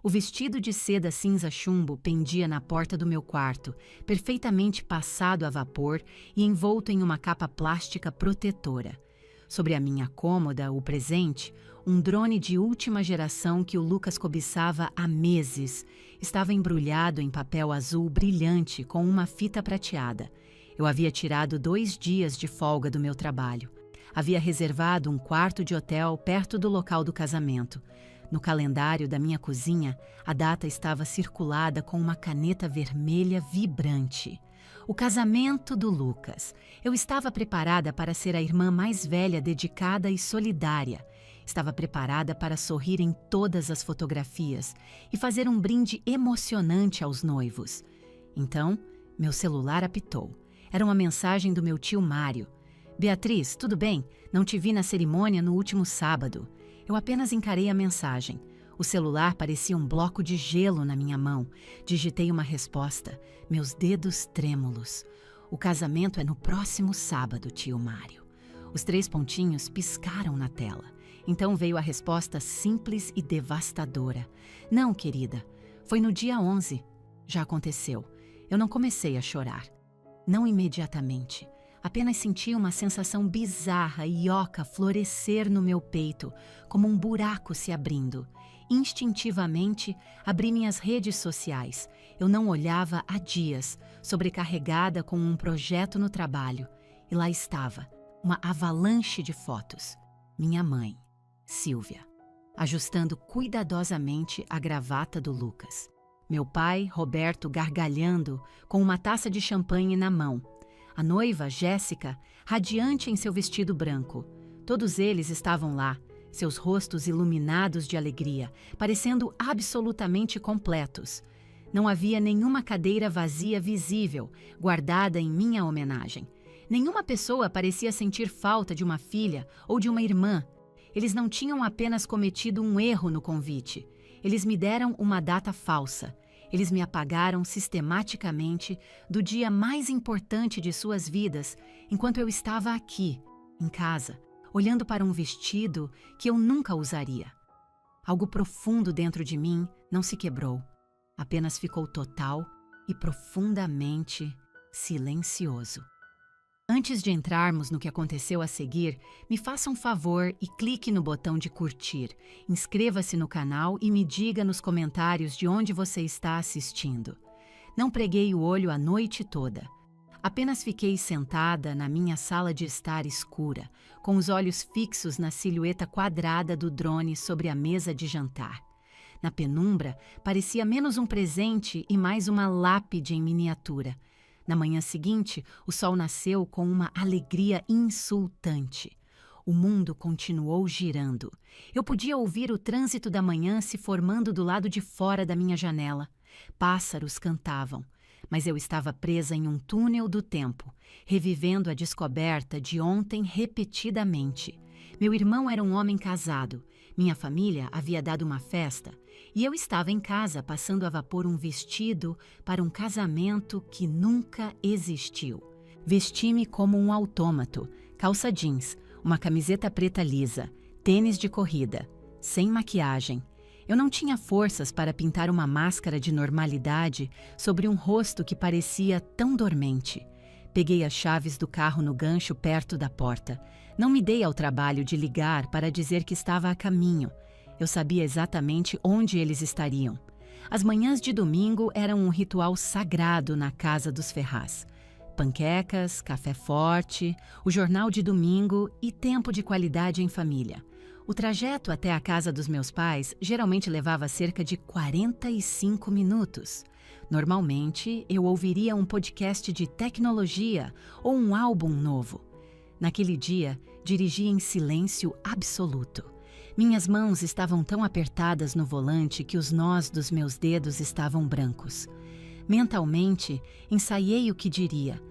O vestido de seda cinza chumbo pendia na porta do meu quarto, perfeitamente passado a vapor e envolto em uma capa plástica protetora. Sobre a minha cômoda, o presente, um drone de última geração que o Lucas cobiçava há meses, estava embrulhado em papel azul brilhante com uma fita prateada. Eu havia tirado 2 dias de folga do meu trabalho. Havia reservado um quarto de hotel perto do local do casamento. No calendário da minha cozinha, a data estava circulada com uma caneta vermelha vibrante. O casamento do Lucas. Eu estava preparada para ser a irmã mais velha, dedicada e solidária. Estava preparada para sorrir em todas as fotografias e fazer um brinde emocionante aos noivos. Então, meu celular apitou. Era uma mensagem do meu tio Mário. Beatriz, tudo bem? Não te vi na cerimônia no último sábado. Eu apenas encarei a mensagem. O celular parecia um bloco de gelo na minha mão. Digitei uma resposta, meus dedos trêmulos. O casamento é no próximo sábado, tio Mário. Os 3 pontinhos piscaram na tela. Então veio a resposta simples e devastadora. Não, querida, foi no dia 11. Já aconteceu. Eu não comecei a chorar. Não imediatamente. Apenas senti uma sensação bizarra e oca florescer no meu peito, como um buraco se abrindo. Instintivamente, abri minhas redes sociais. Eu não olhava há dias, sobrecarregada com um projeto no trabalho. E lá estava, uma avalanche de fotos. Minha mãe, Silvia, ajustando cuidadosamente a gravata do Lucas. Meu pai, Roberto, gargalhando, com uma taça de champanhe na mão. A noiva, Jéssica, radiante em seu vestido branco. Todos eles estavam lá, seus rostos iluminados de alegria, parecendo absolutamente completos. Não havia nenhuma cadeira vazia visível, guardada em minha homenagem. Nenhuma pessoa parecia sentir falta de uma filha ou de uma irmã. Eles não tinham apenas cometido um erro no convite. Eles me deram uma data falsa. Eles me apagaram sistematicamente do dia mais importante de suas vidas, enquanto eu estava aqui, em casa, olhando para um vestido que eu nunca usaria. Algo profundo dentro de mim não se quebrou, apenas ficou total e profundamente silencioso. Antes de entrarmos no que aconteceu a seguir, me faça um favor e clique no botão de curtir. Inscreva-se no canal e me diga nos comentários de onde você está assistindo. Não preguei o olho a noite toda. Apenas fiquei sentada na minha sala de estar escura, com os olhos fixos na silhueta quadrada do drone sobre a mesa de jantar. Na penumbra, parecia menos um presente e mais uma lápide em miniatura. Na manhã seguinte, o sol nasceu com uma alegria insultante. O mundo continuou girando. Eu podia ouvir o trânsito da manhã se formando do lado de fora da minha janela. Pássaros cantavam, mas eu estava presa em um túnel do tempo, revivendo a descoberta de ontem repetidamente. Meu irmão era um homem casado, minha família havia dado uma festa e eu estava em casa passando a vapor um vestido para um casamento que nunca existiu. Vesti-me como um autômato, calça jeans, uma camiseta preta lisa, tênis de corrida, sem maquiagem. Eu não tinha forças para pintar uma máscara de normalidade sobre um rosto que parecia tão dormente. Peguei as chaves do carro no gancho perto da porta. Não me dei ao trabalho de ligar para dizer que estava a caminho. Eu sabia exatamente onde eles estariam. As manhãs de domingo eram um ritual sagrado na casa dos Ferraz. Panquecas, café forte, o jornal de domingo e tempo de qualidade em família. O trajeto até a casa dos meus pais geralmente levava cerca de 45 minutos. Normalmente, eu ouviria um podcast de tecnologia ou um álbum novo. Naquele dia, dirigi em silêncio absoluto. Minhas mãos estavam tão apertadas no volante que os nós dos meus dedos estavam brancos. Mentalmente, ensaiei o que diria.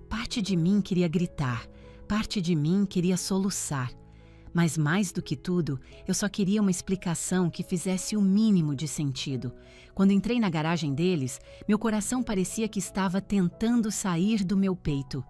Parte de mim queria gritar, parte de mim queria soluçar. Mas mais do que tudo, eu só queria uma explicação que fizesse o mínimo de sentido. Quando entrei na garagem deles, meu coração parecia que estava tentando sair do meu peito.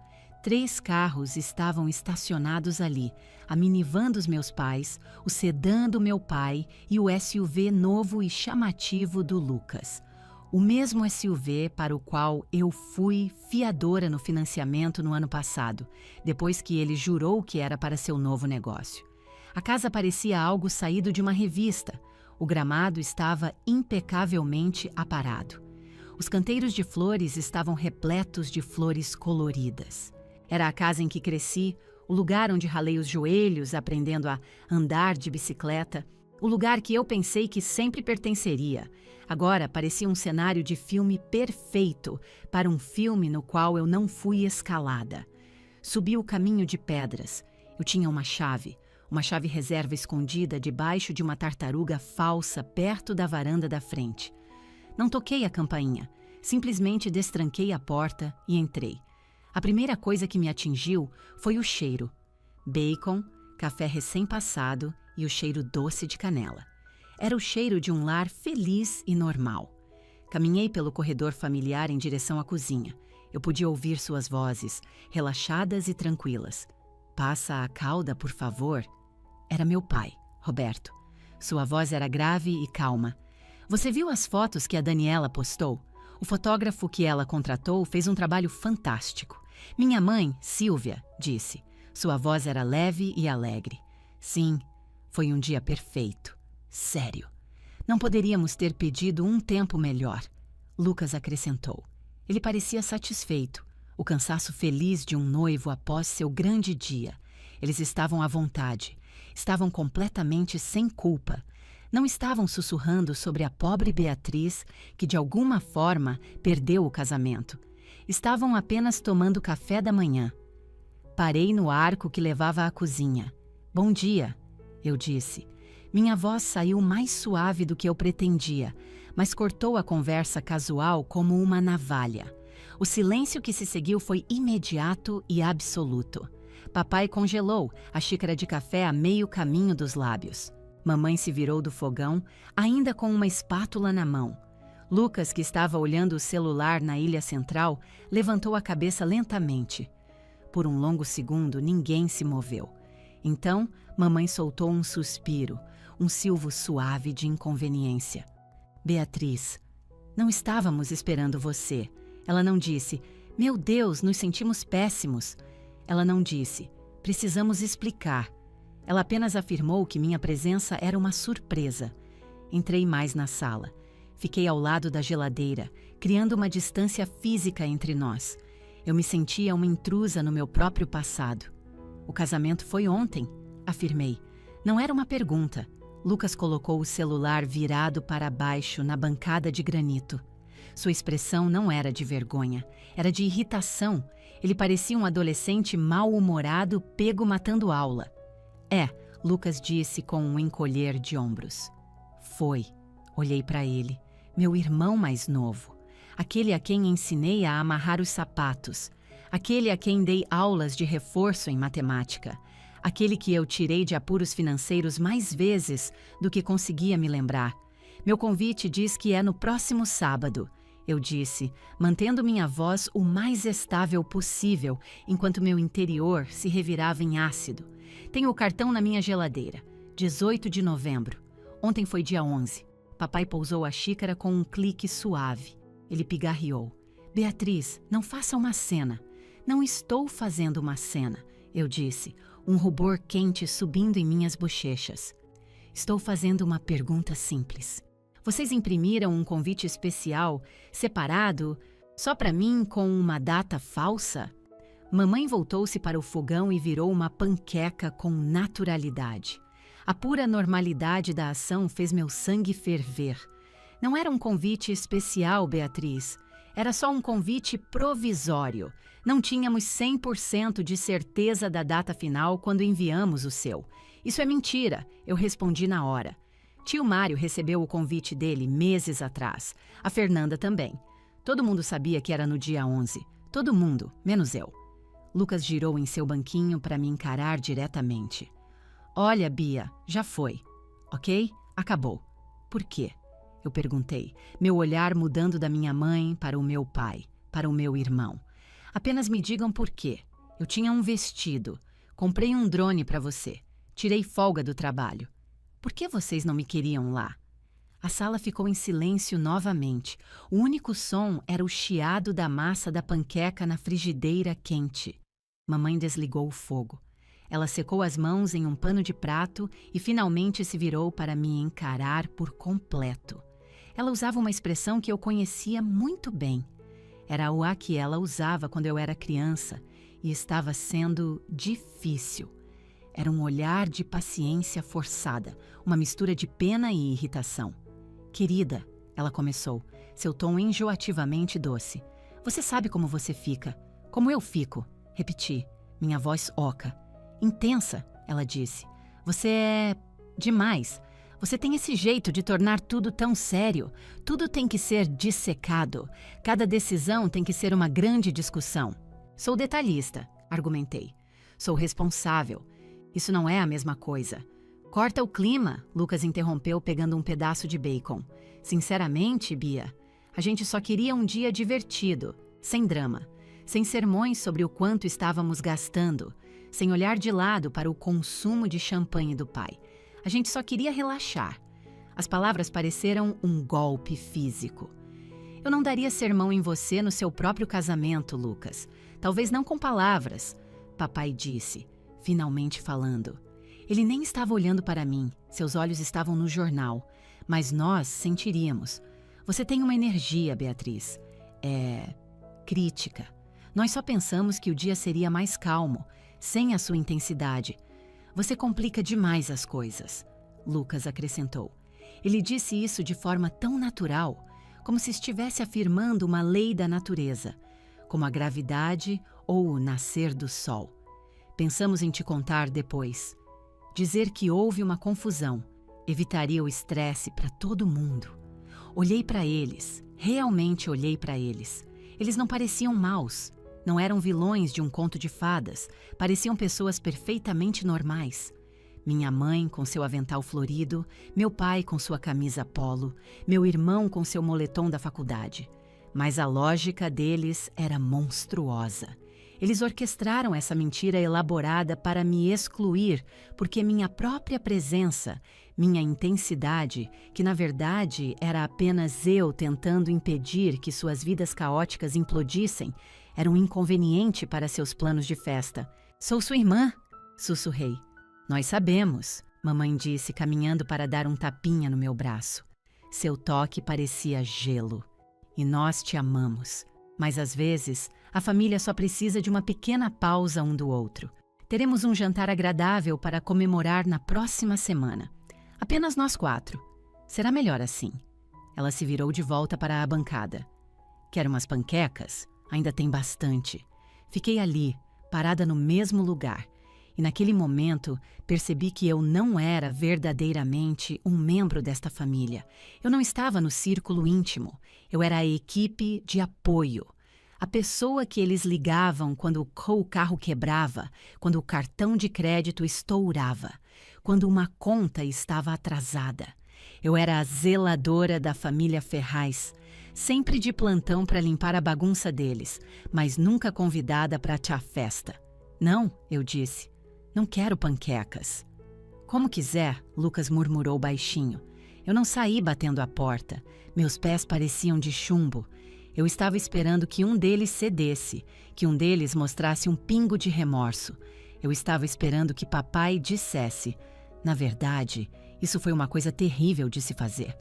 3 carros estavam estacionados ali, a minivan dos meus pais, o sedã do meu pai e o SUV novo e chamativo do Lucas. O mesmo SUV para o qual eu fui fiadora no financiamento no ano passado, depois que ele jurou que era para seu novo negócio. A casa parecia algo saído de uma revista. O gramado estava impecavelmente aparado. Os canteiros de flores estavam repletos de flores coloridas. Era a casa em que cresci, o lugar onde ralei os joelhos aprendendo a andar de bicicleta, o lugar que eu pensei que sempre pertenceria. Agora parecia um cenário de filme perfeito para um filme no qual eu não fui escalada. Subi o caminho de pedras. Eu tinha uma chave reserva escondida debaixo de uma tartaruga falsa perto da varanda da frente. Não toquei a campainha, simplesmente destranquei a porta e entrei. A primeira coisa que me atingiu foi o cheiro. Bacon, café recém-passado e o cheiro doce de canela. Era o cheiro de um lar feliz e normal. Caminhei pelo corredor familiar em direção à cozinha. Eu podia ouvir suas vozes, relaxadas e tranquilas. "Passa a calda, por favor." Era meu pai, Roberto. Sua voz era grave e calma. "Você viu as fotos que a Daniela postou? O fotógrafo que ela contratou fez um trabalho fantástico. Minha mãe, Silvia, disse. Sua voz era leve e alegre. Sim, foi um dia perfeito. Sério. Não poderíamos ter pedido um tempo melhor." Lucas acrescentou. Ele parecia satisfeito, o cansaço feliz de um noivo após seu grande dia. Eles estavam à vontade, estavam completamente sem culpa. Não estavam sussurrando sobre a pobre Beatriz, que de alguma forma perdeu o casamento. Estavam apenas tomando café da manhã. Parei no arco que levava à cozinha. "Bom dia", eu disse. Minha voz saiu mais suave do que eu pretendia, mas cortou a conversa casual como uma navalha. O silêncio que se seguiu foi imediato e absoluto. Papai congelou a xícara de café a meio caminho dos lábios. Mamãe se virou do fogão, ainda com uma espátula na mão. Lucas, que estava olhando o celular na ilha central, levantou a cabeça lentamente. Por um longo segundo, ninguém se moveu. Então, mamãe soltou um suspiro, um silvo suave de inconveniência. "Beatriz, não estávamos esperando você." Ela não disse, "Meu Deus, nos sentimos péssimos." Ela não disse, "Precisamos explicar." Ela apenas afirmou que minha presença era uma surpresa. Entrei mais na sala. Fiquei ao lado da geladeira, criando uma distância física entre nós. Eu me sentia uma intrusa no meu próprio passado. "O casamento foi ontem", afirmei. Não era uma pergunta. Lucas colocou o celular virado para baixo na bancada de granito. Sua expressão não era de vergonha, era de irritação. Ele parecia um adolescente mal-humorado pego matando aula. "É", Lucas disse com um encolher de ombros. "Foi." Olhei para ele. Meu irmão mais novo. Aquele a quem ensinei a amarrar os sapatos. Aquele a quem dei aulas de reforço em matemática. Aquele que eu tirei de apuros financeiros mais vezes do que conseguia me lembrar. "Meu convite diz que é no próximo sábado", eu disse, mantendo minha voz o mais estável possível, enquanto meu interior se revirava em ácido. "Tenho o cartão na minha geladeira. 18 de novembro. Ontem foi dia 11. Papai pousou a xícara com um clique suave. Ele pigarreou. "Beatriz, não faça uma cena." "Não estou fazendo uma cena", eu disse, um rubor quente subindo em minhas bochechas. "Estou fazendo uma pergunta simples. Vocês imprimiram um convite especial, separado, só para mim com uma data falsa?" Mamãe voltou-se para o fogão e virou uma panqueca com naturalidade. A pura normalidade da ação fez meu sangue ferver. "Não era um convite especial, Beatriz. Era só um convite provisório. Não tínhamos 100% de certeza da data final quando enviamos o seu. Isso é mentira", eu respondi na hora. Tio Mário recebeu o convite dele meses atrás. A Fernanda também. Todo mundo sabia que era no dia 11. Todo mundo, menos eu. Lucas girou em seu banquinho para me encarar diretamente. "Olha, Bia, já foi. Ok? Acabou." "Por quê?" eu perguntei, meu olhar mudando da minha mãe para o meu pai, para o meu irmão. "Apenas me digam por quê. Eu tinha um vestido. Comprei um drone para você. Tirei folga do trabalho. Por que vocês não me queriam lá? A sala ficou em silêncio novamente. O único som era o chiado da massa da panqueca na frigideira quente. Mamãe desligou o fogo. Ela secou as mãos em um pano de prato e finalmente se virou para me encarar por completo. Ela usava uma expressão que eu conhecia muito bem. Era a que ela usava quando eu era criança e estava sendo difícil. Era um olhar de paciência forçada, uma mistura de pena e irritação. Querida, ela começou, seu tom enjoativamente doce. Você sabe como você fica. Como eu fico. Repeti, minha voz oca. Intensa, ela disse. Você é demais. Você tem esse jeito de tornar tudo tão sério. Tudo tem que ser dissecado. Cada decisão tem que ser uma grande discussão. Sou detalhista, argumentei. Sou responsável. Isso não é a mesma coisa. Corta o clima, Lucas interrompeu pegando um pedaço de bacon. Sinceramente, Bia, a gente só queria um dia divertido, sem drama, sem sermões sobre o quanto estávamos gastando, sem olhar de lado para o consumo de champanhe do pai. A gente só queria relaxar. As palavras pareceram um golpe físico. Eu não daria sermão em você no seu próprio casamento, Lucas. Talvez não com palavras, papai disse, finalmente falando. Ele nem estava olhando para mim, seus olhos estavam no jornal, mas nós sentiríamos. Você tem uma energia, Beatriz. Crítica. Nós só pensamos que o dia seria mais calmo, sem a sua intensidade. Você complica demais as coisas, Lucas acrescentou. Ele disse isso de forma tão natural, como se estivesse afirmando uma lei da natureza, como a gravidade ou o nascer do sol. Pensamos em te contar depois. Dizer que houve uma confusão evitaria o estresse para todo mundo. Olhei para eles, realmente olhei para eles. Eles não pareciam maus, não eram vilões de um conto de fadas, pareciam pessoas perfeitamente normais. Minha mãe com seu avental florido, meu pai com sua camisa polo, meu irmão com seu moletom da faculdade. Mas a lógica deles era monstruosa. Eles orquestraram essa mentira elaborada para me excluir, porque minha própria presença, minha intensidade, que na verdade era apenas eu tentando impedir que suas vidas caóticas implodissem, era um inconveniente para seus planos de festa. Sou sua irmã, sussurrei. Nós sabemos, mamãe disse, caminhando para dar um tapinha no meu braço. Seu toque parecia gelo. E nós te amamos. Mas às vezes, a família só precisa de uma pequena pausa um do outro. Teremos um jantar agradável para comemorar na próxima semana. Apenas nós 4. Será melhor assim. Ela se virou de volta para a bancada. Quer umas panquecas? Ainda tem bastante. Fiquei ali, parada no mesmo lugar. E naquele momento, percebi que eu não era verdadeiramente um membro desta família. Eu não estava no círculo íntimo. Eu era a equipe de apoio. A pessoa que eles ligavam quando o carro quebrava, quando o cartão de crédito estourava, quando uma conta estava atrasada. Eu era a zeladora da família Ferraz, sempre de plantão para limpar a bagunça deles, mas nunca convidada para a festa. Não, eu disse. Não quero panquecas. Como quiser, Lucas murmurou baixinho. Eu não saí batendo a porta. Meus pés pareciam de chumbo. Eu estava esperando que um deles cedesse, que um deles mostrasse um pingo de remorso. Eu estava esperando que papai dissesse. Na verdade, isso foi uma coisa terrível de se fazer.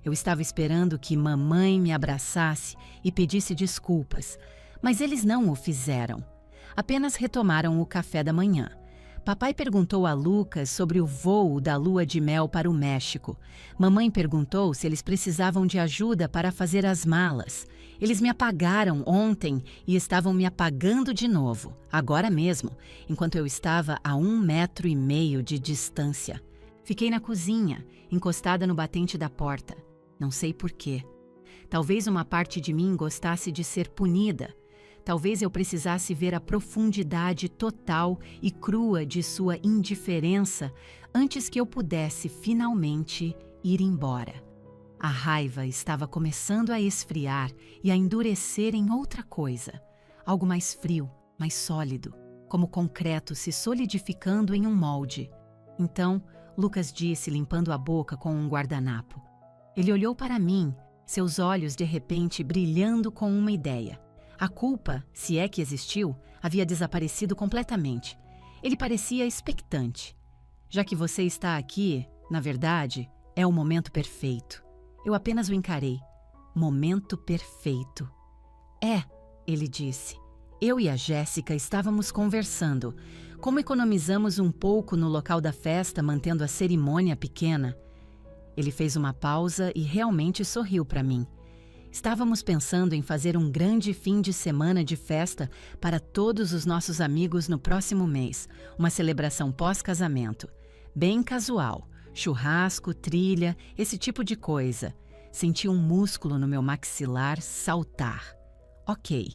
Eu estava esperando que mamãe me abraçasse e pedisse desculpas, mas eles não o fizeram. Apenas retomaram o café da manhã. Papai perguntou a Lucas sobre o voo da lua de mel para o México. Mamãe perguntou se eles precisavam de ajuda para fazer as malas. Eles me apagaram ontem e estavam me apagando de novo, agora mesmo, enquanto eu estava a 1,5 metro de distância. Fiquei na cozinha, encostada no batente da porta. Não sei por quê. Talvez uma parte de mim gostasse de ser punida. Talvez eu precisasse ver a profundidade total e crua de sua indiferença antes que eu pudesse finalmente ir embora. A raiva estava começando a esfriar e a endurecer em outra coisa, algo mais frio, mais sólido, como concreto se solidificando em um molde. Então, Lucas disse, limpando a boca com um guardanapo. Ele olhou para mim, seus olhos de repente brilhando com uma ideia. A culpa, se é que existiu, havia desaparecido completamente. Ele parecia expectante. Já que você está aqui, na verdade, é o momento perfeito. Eu apenas o encarei. Momento perfeito. É, ele disse. Eu e a Jéssica estávamos conversando. Como economizamos um pouco no local da festa, mantendo a cerimônia pequena. Ele fez uma pausa e realmente sorriu para mim. Estávamos pensando em fazer um grande fim de semana de festa para todos os nossos amigos no próximo mês, uma celebração pós-casamento. Bem casual, churrasco, trilha, esse tipo de coisa. Senti um músculo no meu maxilar saltar. Ok,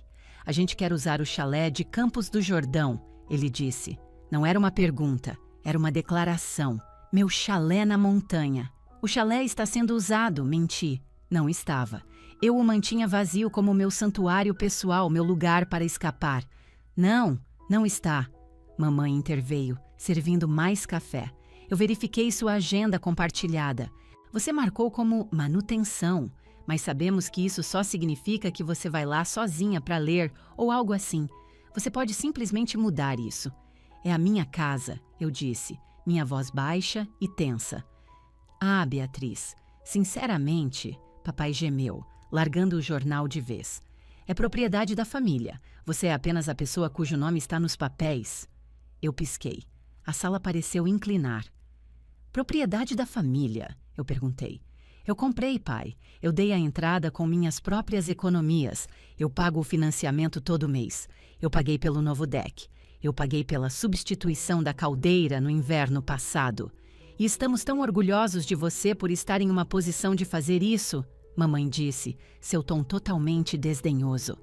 a gente quer usar o chalé de Campos do Jordão, ele disse. Não era uma pergunta, era uma declaração. Meu chalé na montanha. O chalé está sendo usado, menti. Não estava. Eu o mantinha vazio como meu santuário pessoal, meu lugar para escapar. Não, não está. Mamãe interveio, servindo mais café. Eu verifiquei sua agenda compartilhada. Você marcou como manutenção, mas sabemos que isso só significa que você vai lá sozinha para ler ou algo assim. Você pode simplesmente mudar isso. É a minha casa, eu disse, minha voz baixa e tensa. Ah, Beatriz, sinceramente, papai gemeu, largando o jornal de vez. É propriedade da família. Você é apenas a pessoa cujo nome está nos papéis. Eu pisquei. A sala pareceu inclinar. Propriedade da família? Eu perguntei. Eu comprei, pai. Eu dei a entrada com minhas próprias economias. Eu pago o financiamento todo mês. Eu paguei pelo novo deck. Eu paguei pela substituição da caldeira no inverno passado. E estamos tão orgulhosos de você por estar em uma posição de fazer isso, mamãe disse, seu tom totalmente desdenhoso.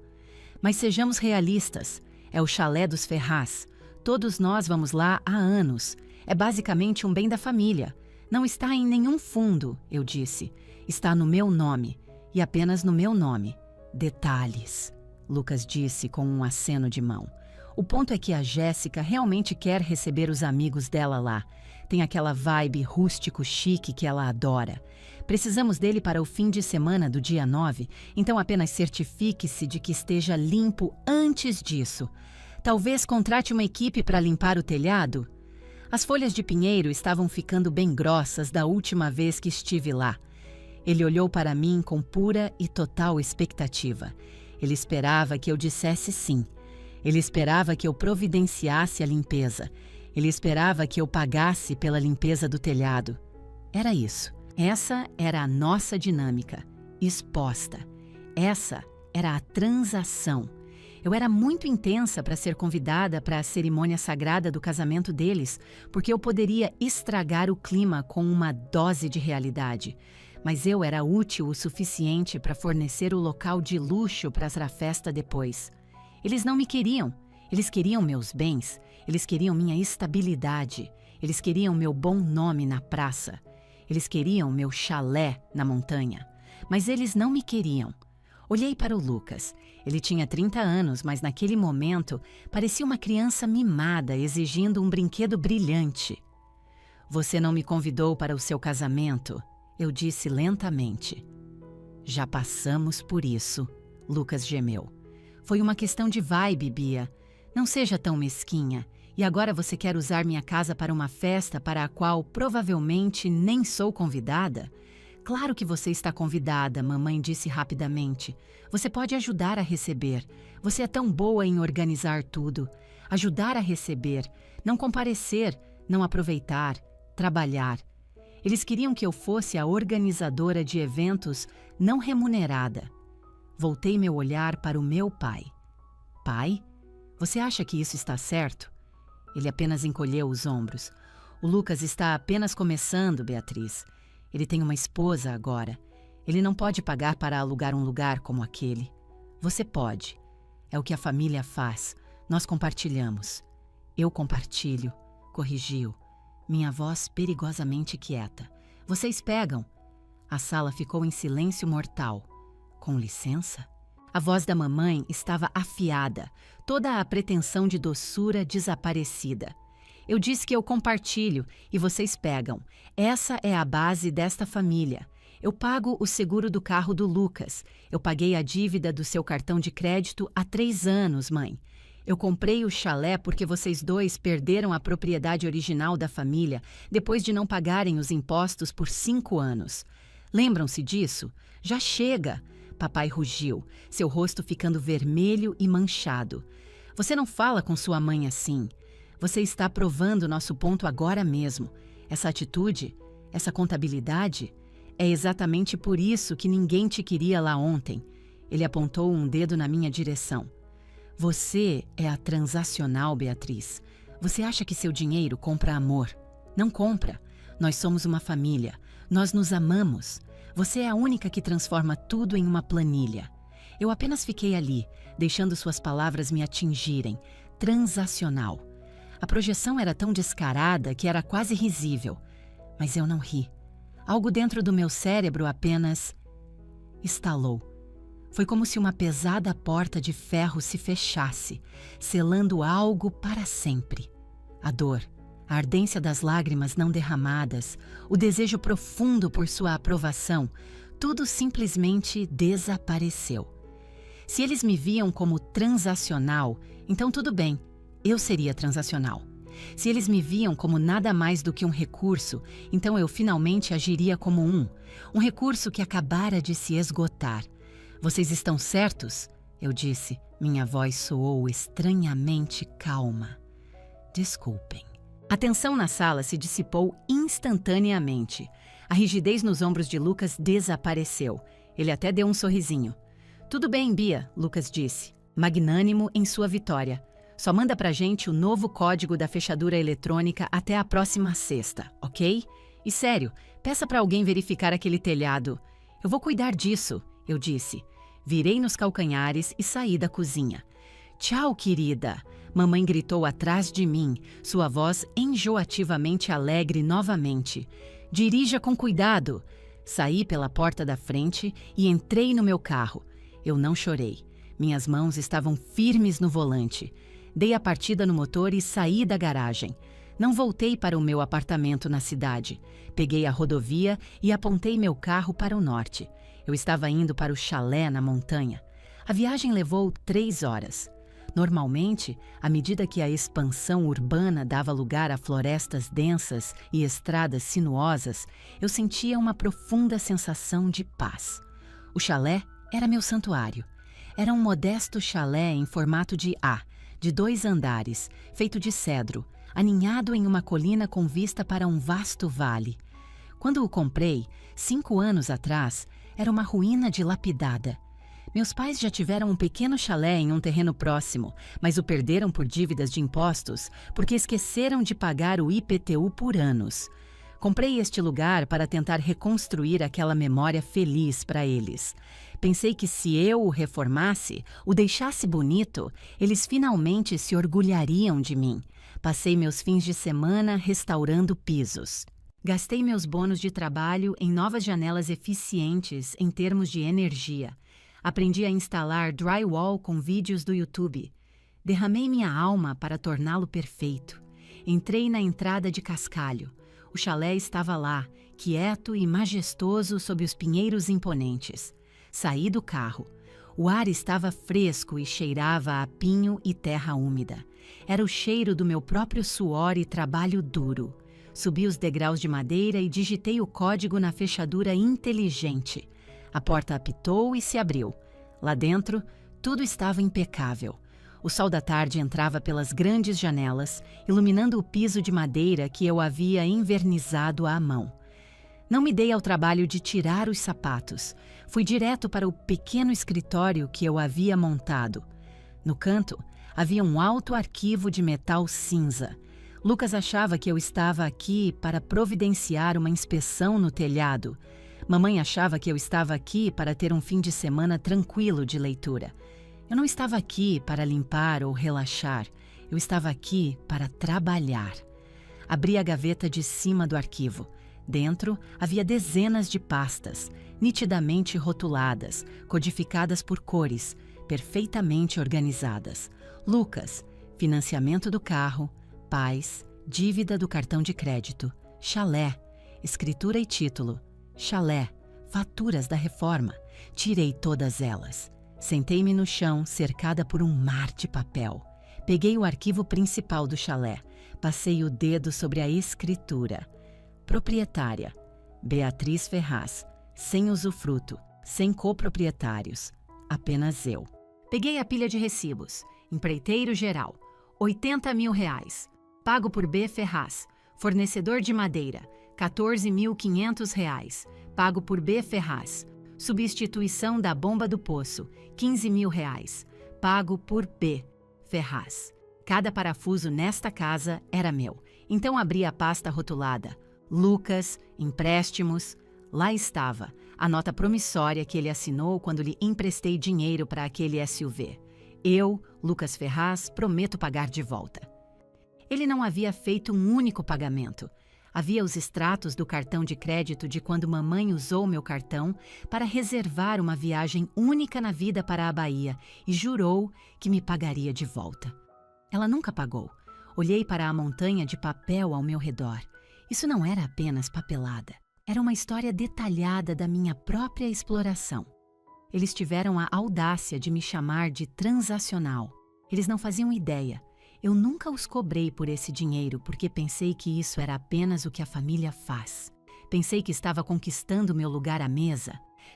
Mas sejamos realistas. É o chalé dos Ferraz. Todos nós vamos lá há anos. É basicamente um bem da família. Não está em nenhum fundo, eu disse. Está no meu nome. E apenas no meu nome. Detalhes, Lucas disse com um aceno de mão. O ponto é que a Jéssica realmente quer receber os amigos dela lá. Tem aquela vibe rústico chique que ela adora. Precisamos dele para o fim de semana do dia 9, então apenas certifique-se de que esteja limpo antes disso. Talvez contrate uma equipe para limpar o telhado? As folhas de pinheiro estavam ficando bem grossas da última vez que estive lá. Ele olhou para mim com pura e total expectativa. Ele esperava que eu dissesse sim. Ele esperava que eu providenciasse a limpeza. Ele esperava que eu pagasse pela limpeza do telhado. Era isso. Essa era a nossa dinâmica, exposta. Essa era a transação. Eu era muito intensa para ser convidada para a cerimônia sagrada do casamento deles, porque eu poderia estragar o clima com uma dose de realidade. Mas eu era útil o suficiente para fornecer o local de luxo para a festa depois. Eles não me queriam. Eles queriam meus bens. Eles queriam minha estabilidade. Eles queriam meu bom nome na praça. Eles queriam meu chalé na montanha. Mas eles não me queriam. Olhei para o Lucas. Ele tinha 30 anos, mas naquele momento parecia uma criança mimada exigindo um brinquedo brilhante. Você não me convidou para o seu casamento, eu disse lentamente. Já passamos por isso, Lucas gemeu. Foi uma questão de vibe, Bia. Não seja tão mesquinha. E agora você quer usar minha casa para uma festa para a qual provavelmente nem sou convidada? Claro que você está convidada, mamãe disse rapidamente. Você pode ajudar a receber. Você é tão boa em organizar tudo. Ajudar a receber, não comparecer, não aproveitar, trabalhar. Eles queriam que eu fosse a organizadora de eventos não remunerada. Voltei meu olhar para o meu pai. Pai? Você acha que isso está certo? Ele apenas encolheu os ombros. O Lucas está apenas começando, Beatriz. Ele tem uma esposa agora. Ele não pode pagar para alugar um lugar como aquele. Você pode. É o que a família faz. Nós compartilhamos. Eu compartilho. Corrigiu. Minha voz perigosamente quieta. Vocês pegam. A sala ficou em silêncio mortal. Com licença? A voz da mamãe estava afiada, toda a pretensão de doçura desaparecida. Eu disse que eu compartilho e vocês pegam. Essa é a base desta família. Eu pago o seguro do carro do Lucas. Eu paguei a dívida do seu cartão de crédito há 3 anos, mãe. Eu comprei o chalé porque vocês dois perderam a propriedade original da família depois de não pagarem os impostos por 5 anos. Lembram-se disso? Já chega! Papai rugiu, seu rosto ficando vermelho e manchado. Você não fala com sua mãe assim. Você está provando nosso ponto agora mesmo. Essa atitude, essa contabilidade, é exatamente por isso que ninguém te queria lá ontem. Ele apontou um dedo na minha direção. Você é a transacional, Beatriz. Você acha que seu dinheiro compra amor? Não compra. Nós somos uma família. Nós nos amamos. Você é a única que transforma tudo em uma planilha. Eu apenas fiquei ali, deixando suas palavras me atingirem. Transacional. A projeção era tão descarada que era quase risível. Mas eu não ri. Algo dentro do meu cérebro apenas estalou. Foi como se uma pesada porta de ferro se fechasse, selando algo para sempre. A dor, a ardência das lágrimas não derramadas, o desejo profundo por sua aprovação, tudo simplesmente desapareceu. Se eles me viam como transacional, então tudo bem, eu seria transacional. Se eles me viam como nada mais do que um recurso, então eu finalmente agiria como um recurso que acabara de se esgotar. Vocês estão certos? Eu disse. Minha voz soou estranhamente calma. Desculpem. A tensão na sala se dissipou instantaneamente. A rigidez nos ombros de Lucas desapareceu. Ele até deu um sorrisinho. Tudo bem, Bia, Lucas disse, magnânimo em sua vitória. Só manda pra gente o novo código da fechadura eletrônica até a próxima sexta, ok? E sério, peça pra alguém verificar aquele telhado. Eu vou cuidar disso, eu disse. Virei nos calcanhares e saí da cozinha. Tchau, querida! Mamãe gritou atrás de mim, sua voz enjoativamente alegre novamente. Dirija com cuidado! Saí pela porta da frente e entrei no meu carro. Eu não chorei. Minhas mãos estavam firmes no volante. Dei a partida no motor e saí da garagem. Não voltei para o meu apartamento na cidade. Peguei a rodovia e apontei meu carro para o norte. Eu estava indo para o chalé na montanha. A viagem levou 3 horas. Normalmente, à medida que a expansão urbana dava lugar a florestas densas e estradas sinuosas, eu sentia uma profunda sensação de paz. O chalé era meu santuário. Era um modesto chalé em formato de A, de 2 andares, feito de cedro, aninhado em uma colina com vista para um vasto vale. Quando o comprei, 5 anos atrás, era uma ruína dilapidada. Meus pais já tiveram um pequeno chalé em um terreno próximo, mas o perderam por dívidas de impostos porque esqueceram de pagar o IPTU por anos. Comprei este lugar para tentar reconstruir aquela memória feliz para eles. Pensei que se eu o reformasse, o deixasse bonito, eles finalmente se orgulhariam de mim. Passei meus fins de semana restaurando pisos. Gastei meus bônus de trabalho em novas janelas eficientes em termos de energia. Aprendi a instalar drywall com vídeos do YouTube. Derramei minha alma para torná-lo perfeito. Entrei na entrada de cascalho. O chalé estava lá, quieto e majestoso sob os pinheiros imponentes. Saí do carro. O ar estava fresco e cheirava a pinho e terra úmida. Era o cheiro do meu próprio suor e trabalho duro. Subi os degraus de madeira e digitei o código na fechadura inteligente. A porta apitou e se abriu. Lá dentro, tudo estava impecável. O sol da tarde entrava pelas grandes janelas, iluminando o piso de madeira que eu havia envernizado à mão. Não me dei ao trabalho de tirar os sapatos. Fui direto para o pequeno escritório que eu havia montado. No canto, havia um alto arquivo de metal cinza. Lucas achava que eu estava aqui para providenciar uma inspeção no telhado. Mamãe achava que eu estava aqui para ter um fim de semana tranquilo de leitura. Eu não estava aqui para limpar ou relaxar. Eu estava aqui para trabalhar. Abri a gaveta de cima do arquivo. Dentro havia dezenas de pastas, nitidamente rotuladas, codificadas por cores, perfeitamente organizadas. Lucas, financiamento do carro, pais, Dívida do cartão de crédito. Chalé. Escritura e título. Chalé. Faturas da reforma. Tirei todas elas. Sentei-me no chão, cercada por um mar de papel. Peguei o arquivo principal do chalé. Passei o dedo sobre a escritura. Proprietária. Beatriz Ferraz. Sem usufruto. Sem coproprietários. Apenas eu. Peguei a pilha de recibos. Empreiteiro geral. R$ 80.000. Pago por B. Ferraz. Fornecedor de madeira. R$ 14.500. Pago por B. Ferraz. Substituição da bomba do poço. R$ 15.000. Pago por B. Ferraz. Cada parafuso nesta casa era meu. Então abri a pasta rotulada. Lucas, empréstimos. Lá estava a nota promissória que ele assinou quando lhe emprestei dinheiro para aquele SUV. Eu, Lucas Ferraz, prometo pagar de volta. Ele não havia feito um único pagamento. Havia os extratos do cartão de crédito de quando mamãe usou meu cartão para reservar uma viagem única na vida para a Bahia e jurou que me pagaria de volta. Ela nunca pagou. Olhei para a montanha de papel ao meu redor. Isso não era apenas papelada. Era uma história detalhada da minha própria exploração. Eles tiveram a audácia de me chamar de transacional. Eles não faziam ideia. Eu nunca os cobrei por esse dinheiro porque pensei que isso era apenas o que a família faz. Pensei que estava conquistando meu lugar à mesa.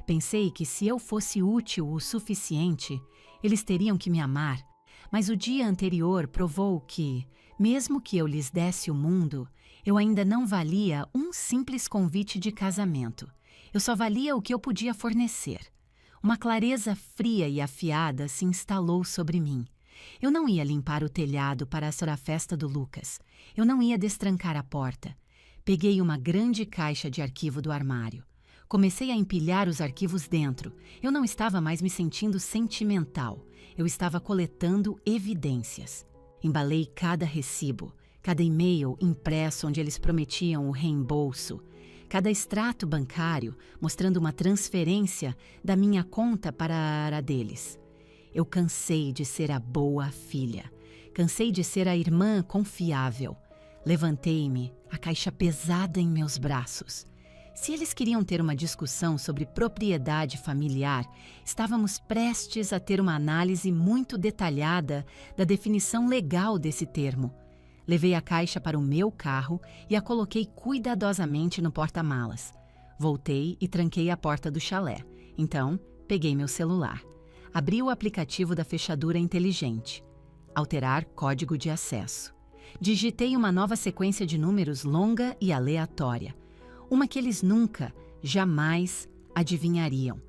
Pensei que se eu fosse útil o suficiente, eles teriam que me amar. Mas o dia anterior provou que, mesmo que eu lhes desse o mundo, eu ainda não valia um simples convite de casamento. Eu só valia o que eu podia fornecer. Uma clareza fria e afiada se instalou sobre mim. Eu não ia limpar o telhado para a festa do Lucas. Eu não ia destrancar a porta. Peguei uma grande caixa de arquivo do armário. Comecei a empilhar os arquivos dentro. Eu não estava mais me sentindo sentimental. Eu estava coletando evidências. Embalei cada recibo, cada e-mail impresso onde eles prometiam o reembolso, cada extrato bancário mostrando uma transferência da minha conta para a deles. Eu cansei de ser a boa filha. Cansei de ser a irmã confiável. Levantei-me, a caixa pesada em meus braços. Se eles queriam ter uma discussão sobre propriedade familiar, estávamos prestes a ter uma análise muito detalhada da definição legal desse termo. Levei a caixa para o meu carro e a coloquei cuidadosamente no porta-malas. Voltei e tranquei a porta do chalé. Então, peguei meu celular. Abri o aplicativo da fechadura inteligente. Alterar código de acesso. Digitei uma nova sequência de números longa e aleatória. Uma que eles nunca, jamais adivinhariam.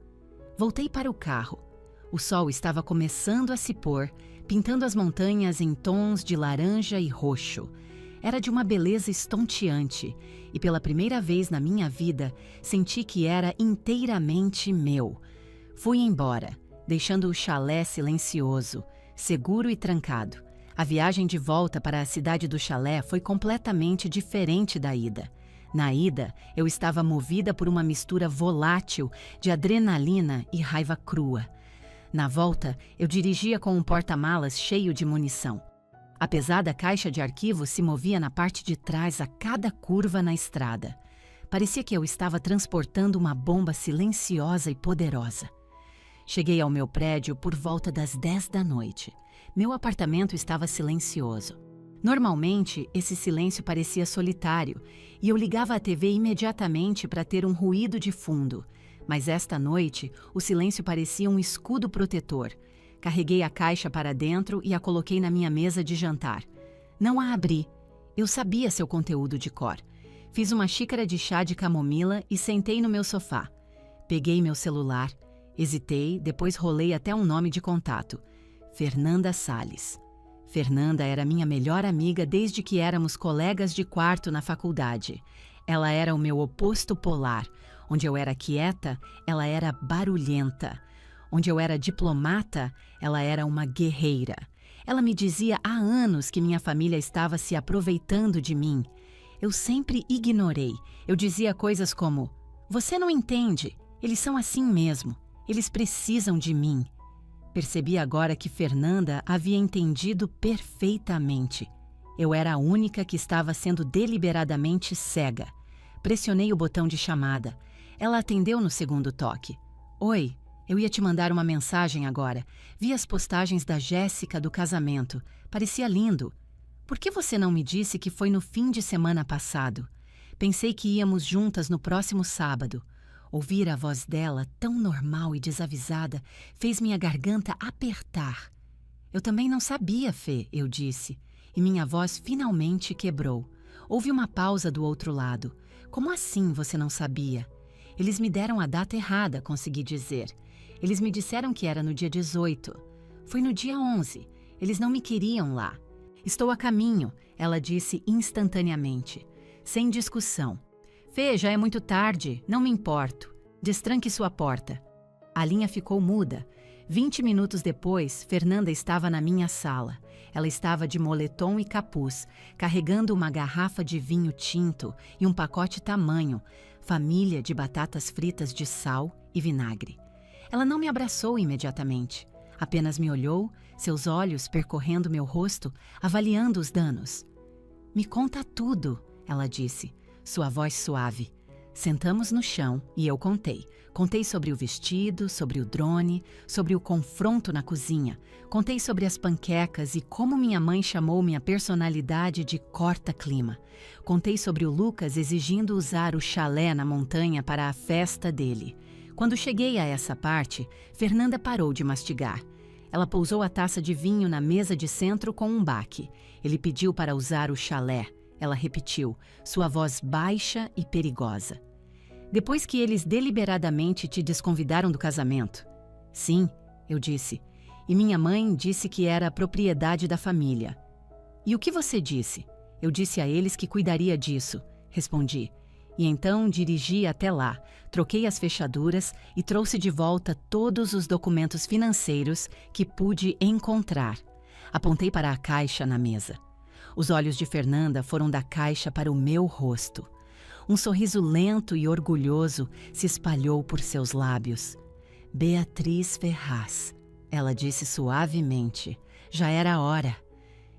Voltei para o carro. O sol estava começando a se pôr, pintando as montanhas em tons de laranja e roxo. Era de uma beleza estonteante e pela primeira vez na minha vida senti que era inteiramente meu. Fui embora, deixando o chalé silencioso, seguro e trancado. A viagem de volta para a cidade do chalé foi completamente diferente da ida. Na ida, eu estava movida por uma mistura volátil de adrenalina e raiva crua. Na volta, eu dirigia com um porta-malas cheio de munição. A pesada caixa de arquivos se movia na parte de trás a cada curva na estrada. Parecia que eu estava transportando uma bomba silenciosa e poderosa. Cheguei ao meu prédio por volta das 10 da noite. Meu apartamento estava silencioso. Normalmente, esse silêncio parecia solitário e eu ligava a TV imediatamente para ter um ruído de fundo. Mas esta noite, o silêncio parecia um escudo protetor. Carreguei a caixa para dentro e a coloquei na minha mesa de jantar. Não a abri. Eu sabia seu conteúdo de cor. Fiz uma xícara de chá de camomila e sentei no meu sofá. Peguei meu celular, hesitei, depois rolei até um nome de contato. Fernanda Salles. Fernanda era minha melhor amiga desde que éramos colegas de quarto na faculdade. Ela era o meu oposto polar. Onde eu era quieta, ela era barulhenta. Onde eu era diplomata, ela era uma guerreira. Ela me dizia há anos que minha família estava se aproveitando de mim. Eu sempre ignorei. Eu dizia coisas como: "Você não entende. Eles são assim mesmo. Eles precisam de mim." Percebi agora que Fernanda havia entendido perfeitamente. Eu era a única que estava sendo deliberadamente cega. Pressionei o botão de chamada. Ela atendeu no segundo toque. Oi, eu ia te mandar uma mensagem agora. Vi as postagens da Jéssica do casamento. Parecia lindo. Por que você não me disse que foi no fim de semana passado? Pensei que íamos juntas no próximo sábado. Ouvir a voz dela, tão normal e desavisada, fez minha garganta apertar. Eu também não sabia, Fê, eu disse. E minha voz finalmente quebrou. Houve uma pausa do outro lado. Como assim você não sabia? Eles me deram a data errada, consegui dizer. Eles me disseram que era no dia 18. Foi no dia 11. Eles não me queriam lá. Estou a caminho, ela disse instantaneamente. Sem discussão. Fê, já é muito tarde, não me importo. Destranque sua porta. A linha ficou muda. 20 minutos depois, Fernanda estava na minha sala. Ela estava de moletom e capuz, carregando uma garrafa de vinho tinto e um pacote tamanho, família de batatas fritas de sal e vinagre. Ela não me abraçou imediatamente. Apenas me olhou, seus olhos percorrendo meu rosto, avaliando os danos. Me conta tudo, ela disse, sua voz suave. Sentamos no chão e eu contei. Contei sobre o vestido, sobre o drone, sobre o confronto na cozinha. Contei sobre as panquecas e como minha mãe chamou minha personalidade de corta-clima. Contei sobre o Lucas exigindo usar o chalé na montanha para a festa dele. Quando cheguei a essa parte, Fernanda parou de mastigar. Ela pousou a taça de vinho na mesa de centro com um baque. Ele pediu para usar o chalé. Ela repetiu, sua voz baixa e perigosa. Depois que eles deliberadamente te desconvidaram do casamento? Sim, eu disse. E minha mãe disse que era propriedade da família. E o que você disse? Eu disse a eles que cuidaria disso, respondi. E então dirigi até lá, troquei as fechaduras e trouxe de volta todos os documentos financeiros que pude encontrar. Apontei para a caixa na mesa. Os olhos de Fernanda foram da caixa para o meu rosto. Um sorriso lento e orgulhoso se espalhou por seus lábios. Beatriz Ferraz, ela disse suavemente. Já era a hora.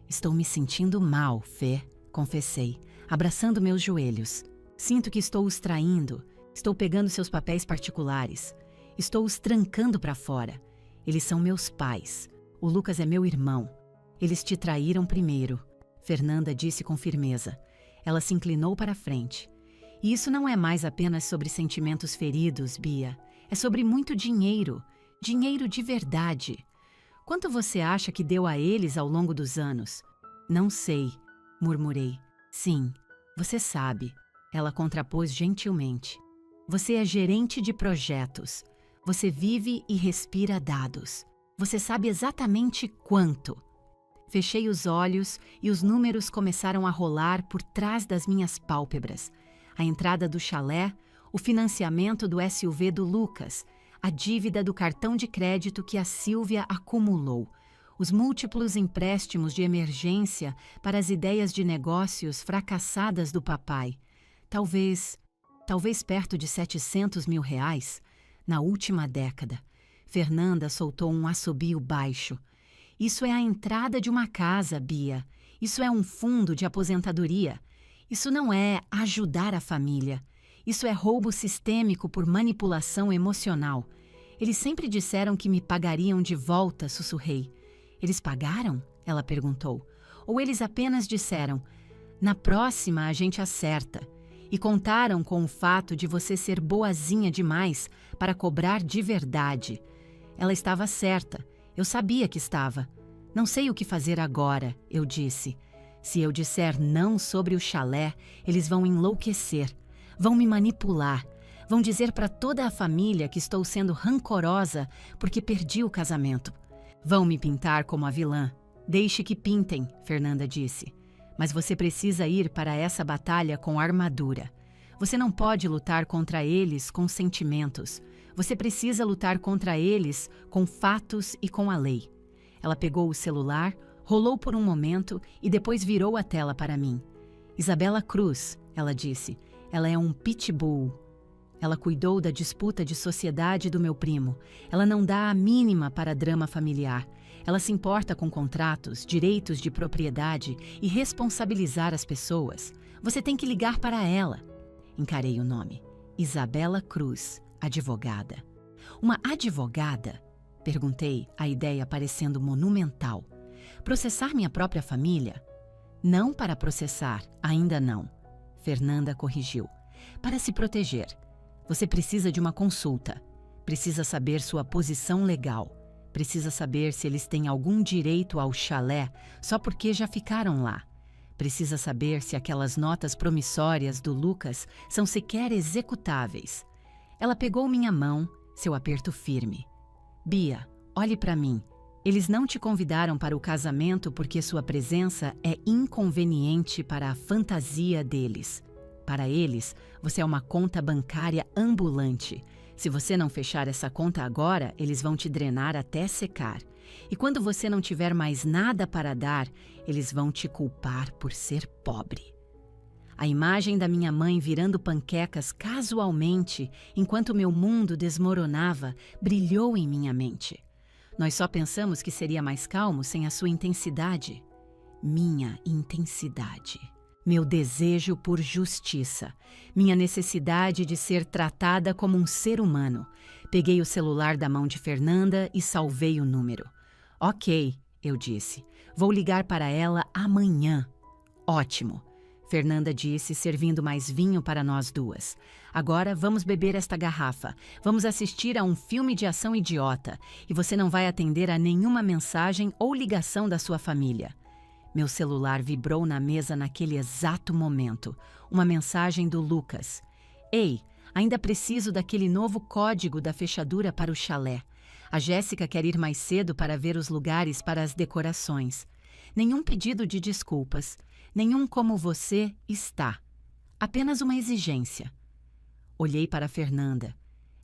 Estou me sentindo mal, Fê, confessei, abraçando meus joelhos. Sinto que estou os traindo. Estou pegando seus papéis particulares. Estou os trancando para fora. Eles são meus pais. O Lucas é meu irmão. Eles te traíram primeiro. Fernanda disse com firmeza. Ela se inclinou para a frente. E isso não é mais apenas sobre sentimentos feridos, Bia. É sobre muito dinheiro. Dinheiro de verdade. Quanto você acha que deu a eles ao longo dos anos? Não sei, murmurei. Sim, você sabe. Ela contrapôs gentilmente. Você é gerente de projetos. Você vive e respira dados. Você sabe exatamente quanto. Fechei os olhos e os números começaram a rolar por trás das minhas pálpebras. A entrada do chalé, o financiamento do SUV do Lucas, a dívida do cartão de crédito que a Sílvia acumulou, os múltiplos empréstimos de emergência para as ideias de negócios fracassadas do papai. Talvez perto de 700 mil reais, na última década. Fernanda soltou um assobio baixo. Isso é a entrada de uma casa, Bia. Isso é um fundo de aposentadoria. Isso não é ajudar a família. Isso é roubo sistêmico por manipulação emocional. Eles sempre disseram que me pagariam de volta, sussurrei. Eles pagaram? Ela perguntou. Ou eles apenas disseram, na próxima a gente acerta. E contaram com o fato de você ser boazinha demais para cobrar de verdade. Ela estava certa. Eu sabia que estava. Não sei o que fazer agora, eu disse. Se eu disser não sobre o chalé, eles vão enlouquecer. Vão me manipular. Vão dizer para toda a família que estou sendo rancorosa porque perdi o casamento. Vão me pintar como a vilã. Deixe que pintem, Fernanda disse. Mas você precisa ir para essa batalha com armadura. Você não pode lutar contra eles com sentimentos. Você precisa lutar contra eles com fatos e com a lei. Ela pegou o celular, rolou por um momento e depois virou a tela para mim. Isabela Cruz, ela disse. Ela é um pitbull. Ela cuidou da disputa de sociedade do meu primo. Ela não dá a mínima para drama familiar. Ela se importa com contratos, direitos de propriedade e responsabilizar as pessoas. Você tem que ligar para ela. Encarei o nome. Isabela Cruz, advogada. Uma advogada? Perguntei, a ideia parecendo monumental. Processar minha própria família? Não para processar, ainda não. Fernanda corrigiu. Para se proteger. Você precisa de uma consulta. Precisa saber sua posição legal. Precisa saber se eles têm algum direito ao chalé só porque já ficaram lá. Precisa saber se aquelas notas promissórias do Lucas são sequer executáveis. Ela pegou minha mão, seu aperto firme. Bia, olhe para mim. Eles não te convidaram para o casamento porque sua presença é inconveniente para a fantasia deles. Para eles, você é uma conta bancária ambulante. Se você não fechar essa conta agora, eles vão te drenar até secar. E quando você não tiver mais nada para dar, eles vão te culpar por ser pobre. A imagem da minha mãe virando panquecas casualmente, enquanto meu mundo desmoronava, brilhou em minha mente. Nós só pensamos que seria mais calmo sem a sua intensidade. Minha intensidade. Meu desejo por justiça. Minha necessidade de ser tratada como um ser humano. Peguei o celular da mão de Fernanda e salvei o número. Ok, eu disse. Vou ligar para ela amanhã. Ótimo. Fernanda disse, servindo mais vinho para nós duas. Agora vamos beber esta garrafa. Vamos assistir a um filme de ação idiota. E você não vai atender a nenhuma mensagem ou ligação da sua família. Meu celular vibrou na mesa naquele exato momento. Uma mensagem do Lucas. Ei, ainda preciso daquele novo código da fechadura para o chalé. A Jéssica quer ir mais cedo para ver os lugares para as decorações. Nenhum pedido de desculpas. Nenhum como você está. Apenas uma exigência. Olhei para Fernanda.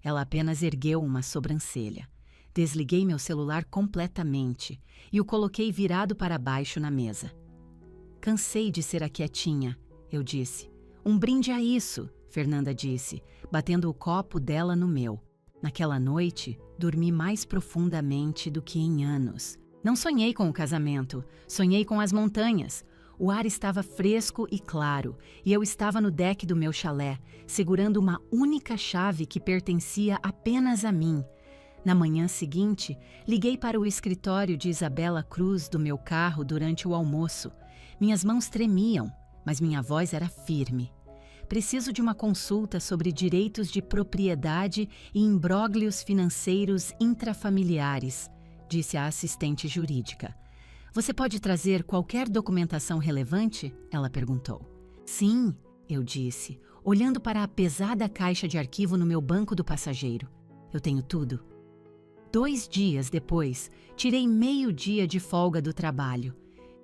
Ela apenas ergueu uma sobrancelha. Desliguei meu celular completamente e o coloquei virado para baixo na mesa. Cansei de ser a quietinha, eu disse. Um brinde a isso, Fernanda disse, batendo o copo dela no meu. Naquela noite, dormi mais profundamente do que em anos. Não sonhei com o casamento, sonhei com as montanhas. O ar estava fresco e claro, e eu estava no deck do meu chalé, segurando uma única chave que pertencia apenas a mim. Na manhã seguinte, liguei para o escritório de Isabela Cruz do meu carro durante o almoço. Minhas mãos tremiam, mas minha voz era firme. Preciso de uma consulta sobre direitos de propriedade e imbróglios financeiros intrafamiliares, disse a assistente jurídica. Você pode trazer qualquer documentação relevante? Ela perguntou. Sim, eu disse, olhando para a pesada caixa de arquivo no meu banco do passageiro. Eu tenho tudo. 2 dias depois, tirei meio dia de folga do trabalho.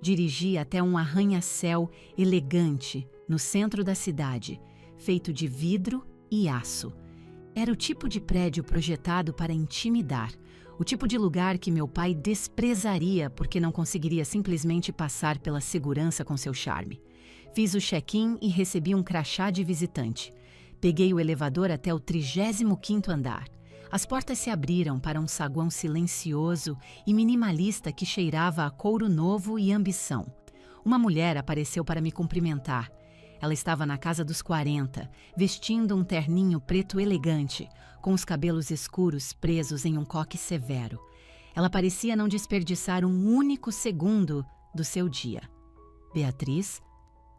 Dirigi até um arranha-céu elegante no centro da cidade, feito de vidro e aço. Era o tipo de prédio projetado para intimidar, o tipo de lugar que meu pai desprezaria porque não conseguiria simplesmente passar pela segurança com seu charme. Fiz o check-in e recebi um crachá de visitante. Peguei o elevador até o 35º andar. As portas se abriram para um saguão silencioso e minimalista que cheirava a couro novo e ambição. Uma mulher apareceu para me cumprimentar. Ela estava na casa dos 40, vestindo um terninho preto elegante, com os cabelos escuros presos em um coque severo. Ela parecia não desperdiçar um único segundo do seu dia. Beatriz,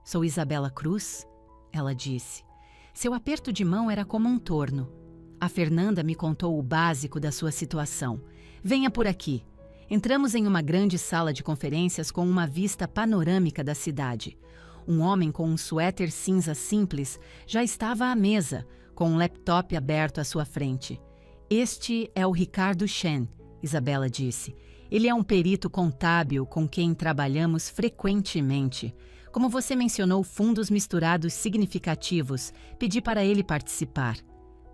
sou Isabela Cruz, ela disse. Seu aperto de mão era como um torno. A Fernanda me contou o básico da sua situação. Venha por aqui. Entramos em uma grande sala de conferências com uma vista panorâmica da cidade. Um homem com um suéter cinza simples já estava à mesa, com um laptop aberto à sua frente. Este é o Ricardo Shen, Isabela disse. Ele é um perito contábil com quem trabalhamos frequentemente. Como você mencionou fundos misturados significativos, pedi para ele participar.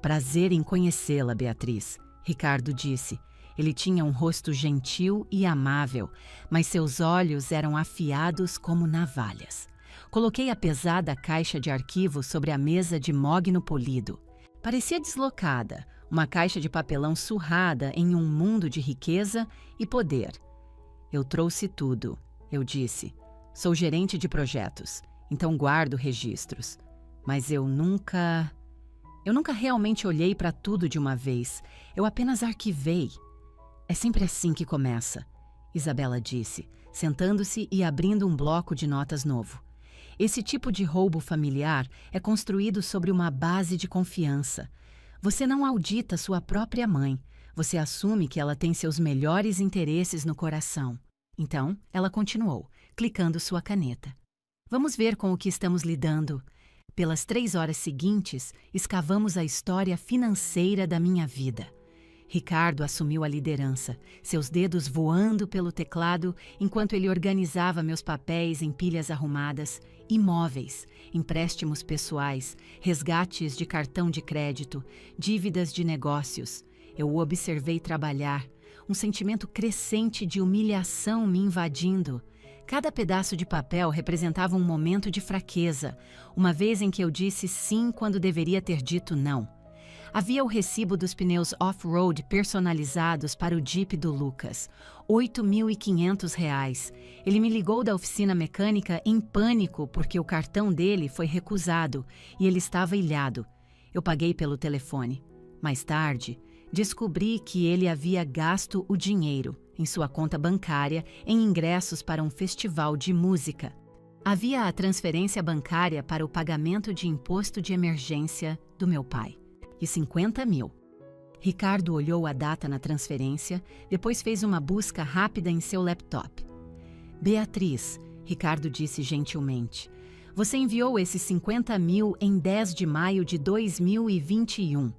Prazer em conhecê-la, Beatriz, Ricardo disse. Ele tinha um rosto gentil e amável, mas seus olhos eram afiados como navalhas. Coloquei a pesada caixa de arquivo sobre a mesa de mogno polido. Parecia deslocada, uma caixa de papelão surrada em um mundo de riqueza e poder. Eu trouxe tudo, eu disse. Sou gerente de projetos, então guardo registros. Mas eu nunca realmente olhei para tudo de uma vez. Eu apenas arquivei. É sempre assim que começa, Isabela disse, sentando-se e abrindo um bloco de notas novo. Esse tipo de roubo familiar é construído sobre uma base de confiança. Você não audita sua própria mãe. Você assume que ela tem seus melhores interesses no coração. Então, ela continuou, clicando sua caneta. Vamos ver com o que estamos lidando. Pelas 3 horas seguintes, escavamos a história financeira da minha vida. Ricardo assumiu a liderança, seus dedos voando pelo teclado enquanto ele organizava meus papéis em pilhas arrumadas, imóveis, empréstimos pessoais, resgates de cartão de crédito, dívidas de negócios. Eu o observei trabalhar, um sentimento crescente de humilhação me invadindo. Cada pedaço de papel representava um momento de fraqueza, uma vez em que eu disse sim quando deveria ter dito não. Havia o recibo dos pneus off-road personalizados para o Jeep do Lucas, R$ 8.500. Ele me ligou da oficina mecânica em pânico porque o cartão dele foi recusado e ele estava ilhado. Eu paguei pelo telefone. Mais tarde, descobri que ele havia gasto o dinheiro em sua conta bancária em ingressos para um festival de música. Havia a transferência bancária para o pagamento de imposto de emergência do meu pai. E 50 mil. Ricardo olhou a data na transferência, depois fez uma busca rápida em seu laptop. Beatriz, Ricardo disse gentilmente, você enviou esses 50 mil em 10 de maio de 2021.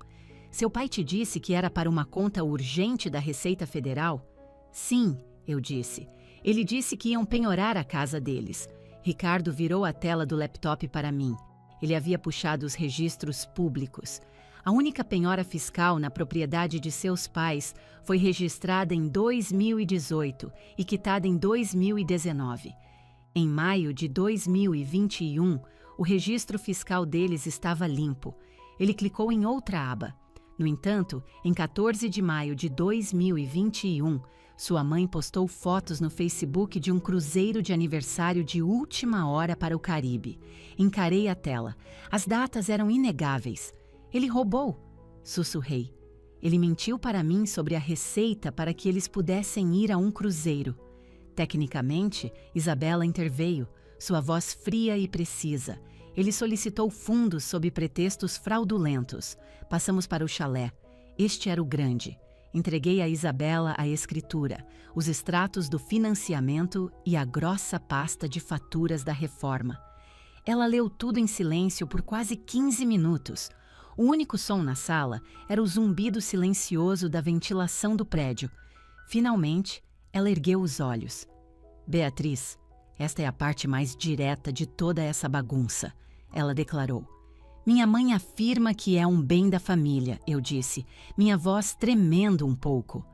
Seu pai te disse que era para uma conta urgente da Receita Federal? Sim, eu disse. Ele disse que iam penhorar a casa deles. Ricardo virou a tela do laptop para mim. Ele havia puxado os registros públicos. A única penhora fiscal na propriedade de seus pais foi registrada em 2018 e quitada em 2019. Em maio de 2021, o registro fiscal deles estava limpo. Ele clicou em outra aba. No entanto, em 14 de maio de 2021, sua mãe postou fotos no Facebook de um cruzeiro de aniversário de última hora para o Caribe. Encarei a tela. As datas eram inegáveis. Ele roubou, sussurrei. Ele mentiu para mim sobre a receita para que eles pudessem ir a um cruzeiro. Tecnicamente, Isabela interveio, sua voz fria e precisa. Ele solicitou fundos sob pretextos fraudulentos. Passamos para o chalé. Este era o grande. Entreguei a Isabela a escritura, os extratos do financiamento e a grossa pasta de faturas da reforma. Ela leu tudo em silêncio por quase 15 minutos. O único som na sala era o zumbido silencioso da ventilação do prédio. Finalmente, ela ergueu os olhos. Beatriz, esta é a parte mais direta de toda essa bagunça, ela declarou. Minha mãe afirma que é um bem da família, eu disse, minha voz tremendo um pouco.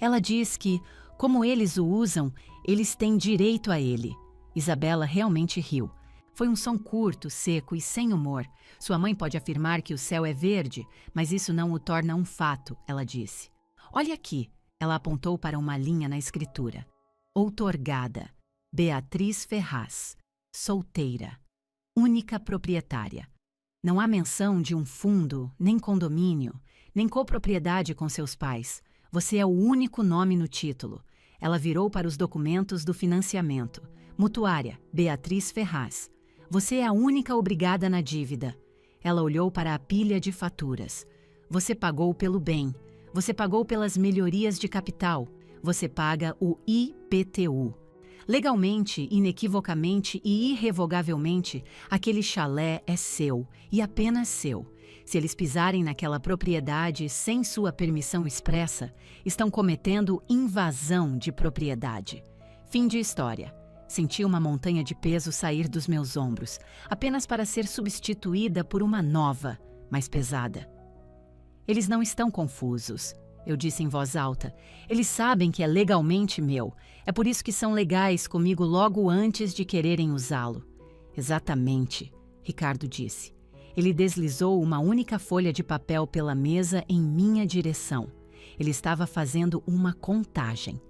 Ela diz que, como eles o usam, eles têm direito a ele. Isabela realmente riu. Foi um som curto, seco e sem humor. Sua mãe pode afirmar que o céu é verde, mas isso não o torna um fato, ela disse. Olha aqui, ela apontou para uma linha na escritura. Outorgada, Beatriz Ferraz, solteira, única proprietária. Não há menção de um fundo, nem condomínio, nem copropriedade com seus pais. Você é o único nome no título. Ela virou para os documentos do financiamento. Mutuária, Beatriz Ferraz. Você é a única obrigada na dívida. Ela olhou para a pilha de faturas. Você pagou pelo bem. Você pagou pelas melhorias de capital. Você paga o IPTU. Legalmente, inequivocamente e irrevogavelmente, aquele chalé é seu e apenas seu. Se eles pisarem naquela propriedade sem sua permissão expressa, estão cometendo invasão de propriedade. Fim de história. Senti uma montanha de peso sair dos meus ombros, apenas para ser substituída por uma nova, mais pesada. Eles não estão confusos, eu disse em voz alta. Eles sabem que é legalmente meu. É por isso que são legais comigo logo antes de quererem usá-lo. Exatamente, Ricardo disse. Ele deslizou uma única folha de papel pela mesa em minha direção. Ele estava fazendo uma contagem.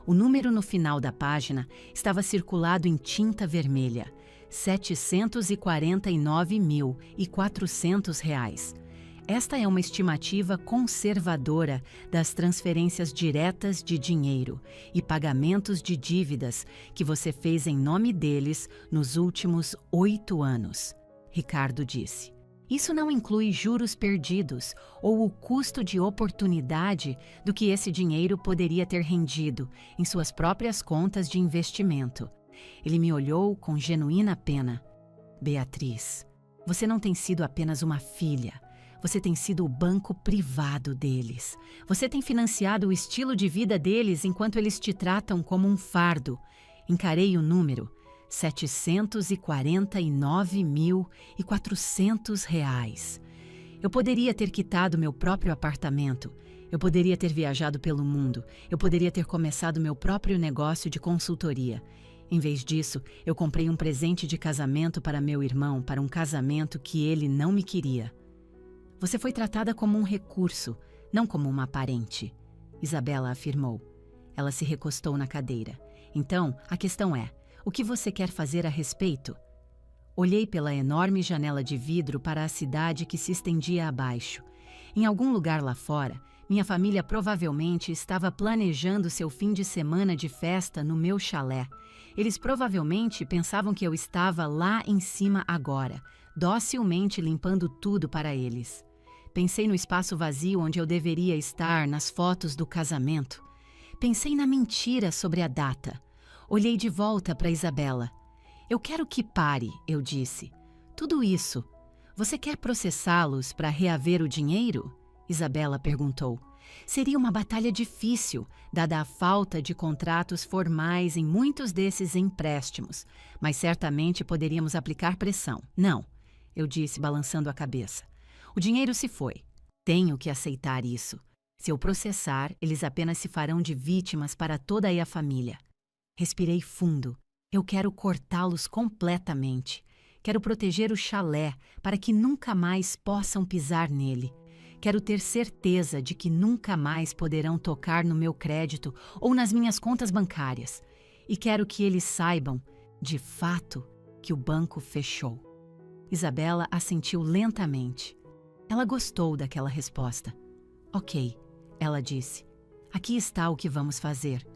O número no final da página estava circulado em tinta vermelha: R$ 749.400. Esta é uma estimativa conservadora das transferências diretas de dinheiro e pagamentos de dívidas que você fez em nome deles nos últimos 8 anos, Ricardo disse. Isso não inclui juros perdidos ou o custo de oportunidade do que esse dinheiro poderia ter rendido em suas próprias contas de investimento. Ele me olhou com genuína pena. Beatriz, você não tem sido apenas uma filha. Você tem sido o banco privado deles. Você tem financiado o estilo de vida deles enquanto eles te tratam como um fardo. Encarei o número: R$ 749.400. Eu poderia ter quitado meu próprio apartamento. Eu poderia ter viajado pelo mundo. Eu poderia ter começado meu próprio negócio de consultoria. Em vez disso, eu comprei um presente de casamento para meu irmão, para um casamento que ele não me queria. Você foi tratada como um recurso, não como uma parente, Isabela afirmou. Ela se recostou na cadeira. Então, a questão é, o que você quer fazer a respeito? Olhei pela enorme janela de vidro para a cidade que se estendia abaixo. Em algum lugar lá fora, minha família provavelmente estava planejando seu fim de semana de festa no meu chalé. Eles provavelmente pensavam que eu estava lá em cima agora, docilmente limpando tudo para eles. Pensei no espaço vazio onde eu deveria estar nas fotos do casamento. Pensei na mentira sobre a data. Olhei de volta para Isabela. Eu quero que pare, eu disse. Tudo isso. Você quer processá-los para reaver o dinheiro? Isabela perguntou. Seria uma batalha difícil, dada a falta de contratos formais em muitos desses empréstimos, mas certamente poderíamos aplicar pressão. Não, eu disse, balançando a cabeça. O dinheiro se foi. Tenho que aceitar isso. Se eu processar, eles apenas se farão de vítimas para toda a família. Respirei fundo. Eu quero cortá-los completamente. Quero proteger o chalé para que nunca mais possam pisar nele. Quero ter certeza de que nunca mais poderão tocar no meu crédito ou nas minhas contas bancárias. E quero que eles saibam, de fato, que o banco fechou. Isabela assentiu lentamente. Ela gostou daquela resposta. Ok, ela disse. Aqui está o que vamos fazer.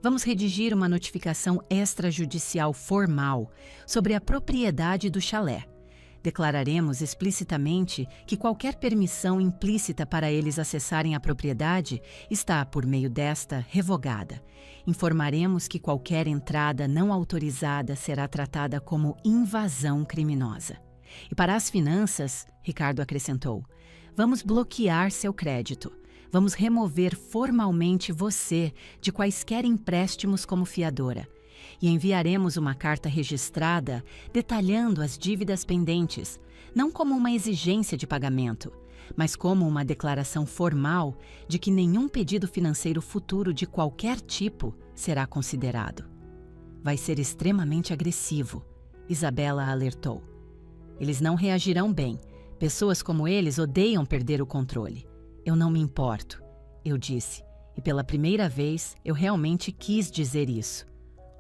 Vamos redigir uma notificação extrajudicial formal sobre a propriedade do chalé. Declararemos explicitamente que qualquer permissão implícita para eles acessarem a propriedade está, por meio desta, revogada. Informaremos que qualquer entrada não autorizada será tratada como invasão criminosa. E para as finanças, Ricardo acrescentou, vamos bloquear seu crédito. Vamos remover formalmente você de quaisquer empréstimos como fiadora. E enviaremos uma carta registrada detalhando as dívidas pendentes, não como uma exigência de pagamento, mas como uma declaração formal de que nenhum pedido financeiro futuro de qualquer tipo será considerado. Vai ser extremamente agressivo, Isabela alertou. Eles não reagirão bem. Pessoas como eles odeiam perder o controle. Eu não me importo, eu disse, e pela primeira vez eu realmente quis dizer isso.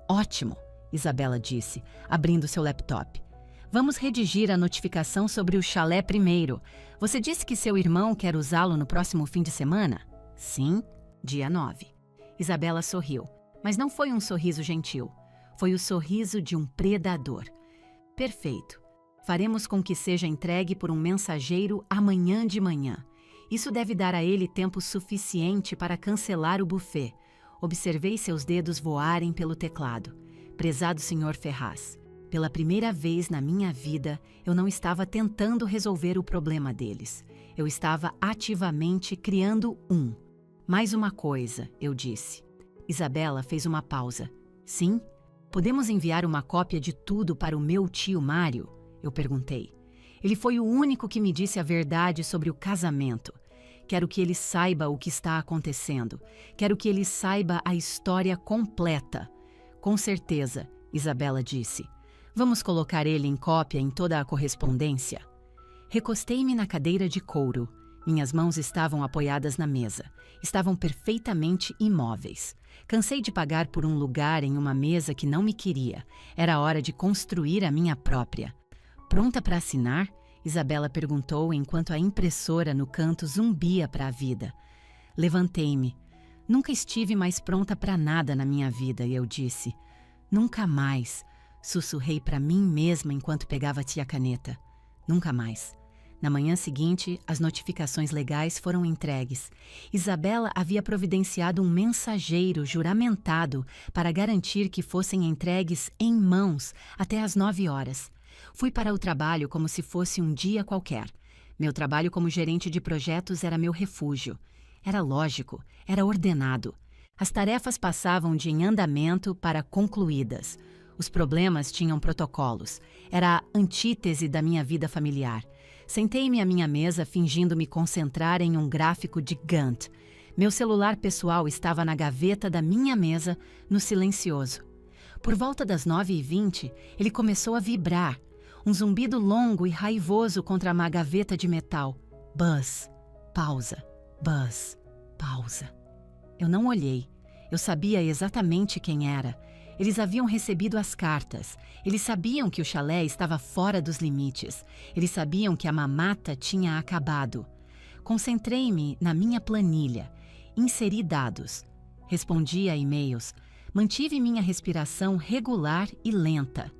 Ótimo, Isabela disse, abrindo seu laptop. Vamos redigir a notificação sobre o chalé primeiro. Você disse que seu irmão quer usá-lo no próximo fim de semana? Sim, dia 9. Isabela sorriu, mas não foi um sorriso gentil. Foi o sorriso de um predador. Perfeito. Faremos com que seja entregue por um mensageiro amanhã de manhã. Isso deve dar a ele tempo suficiente para cancelar o buffet. Observei seus dedos voarem pelo teclado. Prezado Sr. Ferraz, pela primeira vez na minha vida, eu não estava tentando resolver o problema deles. Eu estava ativamente criando um. Mais uma coisa, eu disse. Isabela fez uma pausa. Sim? Podemos enviar uma cópia de tudo para o meu tio Mário? Eu perguntei. Ele foi o único que me disse a verdade sobre o casamento. Quero que ele saiba o que está acontecendo. Quero que ele saiba a história completa. Com certeza, Isabela disse. Vamos colocar ele em cópia em toda a correspondência? Recostei-me na cadeira de couro. Minhas mãos estavam apoiadas na mesa. Estavam perfeitamente imóveis. Cansei de pagar por um lugar em uma mesa que não me queria. Era hora de construir a minha própria. Pronta para assinar? Isabela perguntou enquanto a impressora no canto zumbia para a vida. Levantei-me. Nunca estive mais pronta para nada na minha vida, eu disse. Nunca mais, sussurrei para mim mesma enquanto pegava-te a caneta. Nunca mais. Na manhã seguinte, as notificações legais foram entregues. Isabela havia providenciado um mensageiro juramentado para garantir que fossem entregues em mãos até às 9 horas. Fui para o trabalho como se fosse um dia qualquer. Meu trabalho como gerente de projetos era meu refúgio. Era lógico, era ordenado. As tarefas passavam de em andamento para concluídas. Os problemas tinham protocolos. Era a antítese da minha vida familiar. Sentei-me à minha mesa fingindo me concentrar em um gráfico de Gantt. Meu celular pessoal estava na gaveta da minha mesa, no silencioso. Por volta das 9h20, ele começou a vibrar. Um zumbido longo e raivoso contra uma gaveta de metal. Buzz. Pausa. Buzz. Pausa. Eu não olhei. Eu sabia exatamente quem era. Eles haviam recebido as cartas. Eles sabiam que o chalé estava fora dos limites. Eles sabiam que a mamata tinha acabado. Concentrei-me na minha planilha. Inseri dados. Respondi a e-mails. Mantive minha respiração regular e lenta.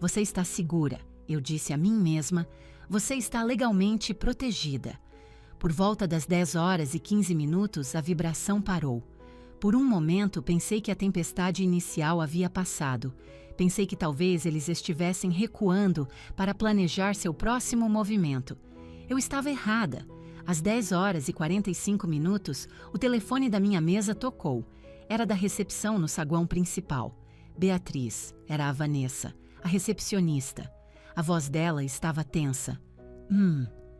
Você está segura, eu disse a mim mesma. Você está legalmente protegida. Por volta das 10h15, a vibração parou. Por um momento, pensei que a tempestade inicial havia passado. Pensei que talvez eles estivessem recuando para planejar seu próximo movimento. Eu estava errada. Às 10h45, o telefone da minha mesa tocou. Era da recepção no saguão principal. Beatriz, era a Vanessa, a recepcionista. A voz dela estava tensa.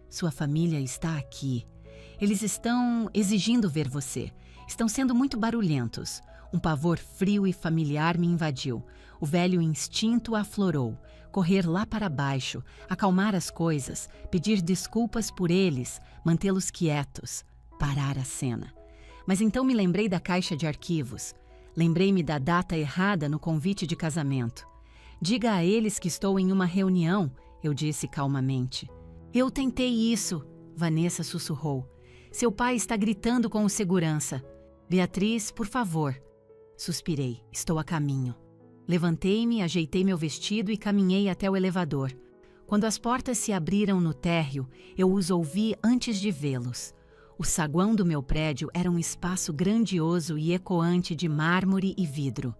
Sua família está aqui. Eles estão exigindo ver você. Estão sendo muito barulhentos. Um pavor frio e familiar me invadiu. O velho instinto aflorou. Correr lá para baixo, acalmar as coisas, pedir desculpas por eles, mantê-los quietos, parar a cena. Mas então me lembrei da caixa de arquivos. Lembrei-me da data errada no convite de casamento. Diga a eles que estou em uma reunião, eu disse calmamente. Eu tentei isso, Vanessa sussurrou. Seu pai está gritando com o segurança. Beatriz, por favor. Suspirei. Estou a caminho. Levantei-me, ajeitei meu vestido e caminhei até o elevador. Quando as portas se abriram no térreo, eu os ouvi antes de vê-los. O saguão do meu prédio era um espaço grandioso e ecoante de mármore e vidro.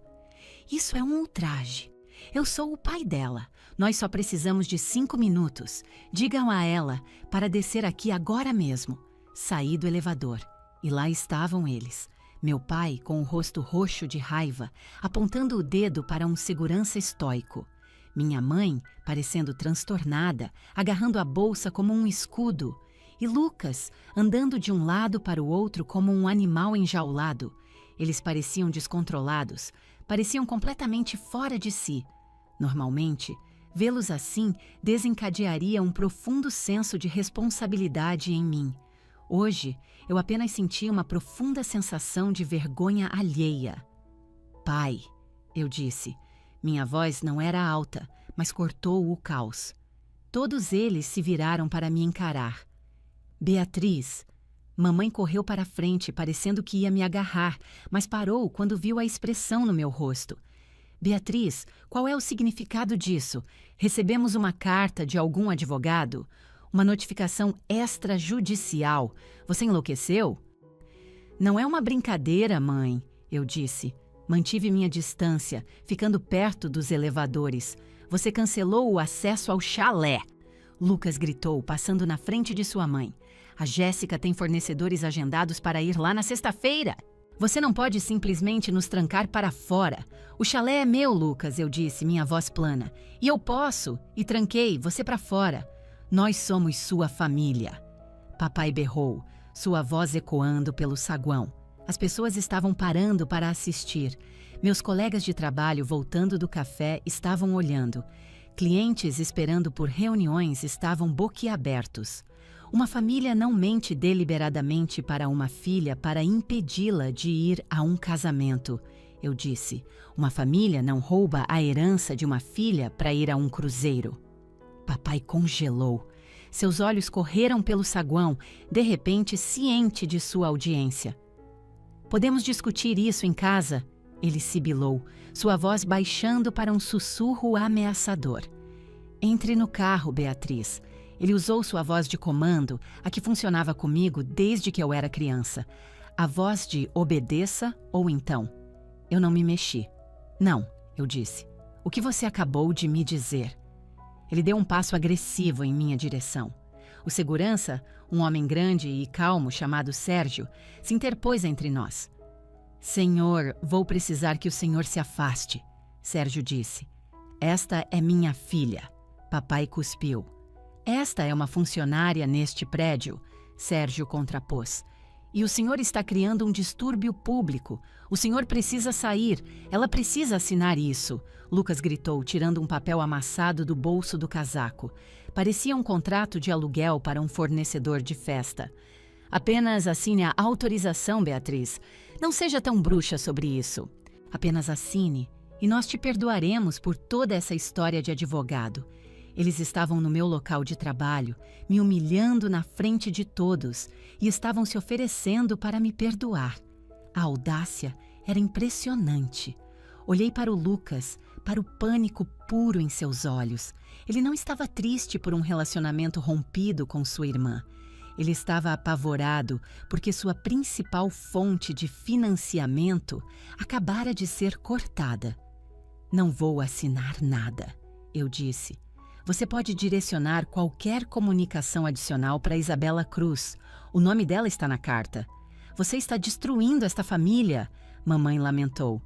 Isso é um ultraje. Eu sou o pai dela. Nós só precisamos de 5 minutos. Digam a ela para descer aqui agora mesmo. Saí do elevador. E lá estavam eles. Meu pai, com o rosto roxo de raiva, apontando o dedo para um segurança estoico. Minha mãe, parecendo transtornada, agarrando a bolsa como um escudo. E Lucas, andando de um lado para o outro como um animal enjaulado. Eles pareciam descontrolados, pareciam completamente fora de si. Normalmente, vê-los assim desencadearia um profundo senso de responsabilidade em mim. Hoje, eu apenas senti uma profunda sensação de vergonha alheia. Pai, eu disse. Minha voz não era alta, mas cortou o caos. Todos eles se viraram para me encarar. Beatriz. Mamãe correu para a frente, parecendo que ia me agarrar, mas parou quando viu a expressão no meu rosto. Beatriz, qual é o significado disso? Recebemos uma carta de algum advogado? Uma notificação extrajudicial. Você enlouqueceu? Não é uma brincadeira, mãe, eu disse. Mantive minha distância, ficando perto dos elevadores. Você cancelou o acesso ao chalé. Lucas gritou, passando na frente de sua mãe. A Jéssica tem fornecedores agendados para ir lá na sexta-feira. Você não pode simplesmente nos trancar para fora. O chalé é meu, Lucas, eu disse, minha voz plana. E eu posso. E tranquei você para fora. Nós somos sua família. Papai berrou, sua voz ecoando pelo saguão. As pessoas estavam parando para assistir. Meus colegas de trabalho voltando do café estavam olhando. Clientes esperando por reuniões estavam boquiabertos. Uma família não mente deliberadamente para uma filha para impedi-la de ir a um casamento, eu disse. Uma família não rouba a herança de uma filha para ir a um cruzeiro. Papai congelou. Seus olhos correram pelo saguão, de repente ciente de sua audiência. Podemos discutir isso em casa? Ele sibilou, sua voz baixando para um sussurro ameaçador. Entre no carro, Beatriz. Ele usou sua voz de comando, a que funcionava comigo desde que eu era criança. A voz de obedeça ou então. Eu não me mexi. Não, eu disse. O que você acabou de me dizer? Ele deu um passo agressivo em minha direção. O segurança, um homem grande e calmo chamado Sérgio, se interpôs entre nós. Senhor, vou precisar que o senhor se afaste, Sérgio disse. Esta é minha filha. Papai cuspiu. Esta é uma funcionária neste prédio, Sérgio contrapôs. E o senhor está criando um distúrbio público. O senhor precisa sair. Ela precisa assinar isso, Lucas gritou, tirando um papel amassado do bolso do casaco. Parecia um contrato de aluguel para um fornecedor de festa. Apenas assine a autorização, Beatriz. Não seja tão bruxa sobre isso. Apenas assine e nós te perdoaremos por toda essa história de advogado. Eles estavam no meu local de trabalho, me humilhando na frente de todos e estavam se oferecendo para me perdoar. A audácia era impressionante. Olhei para o Lucas, para o pânico puro em seus olhos. Ele não estava triste por um relacionamento rompido com sua irmã. Ele estava apavorado porque sua principal fonte de financiamento acabara de ser cortada. Não vou assinar nada, eu disse. Você pode direcionar qualquer comunicação adicional para Isabela Cruz. O nome dela está na carta. Você está destruindo esta família, mamãe lamentou.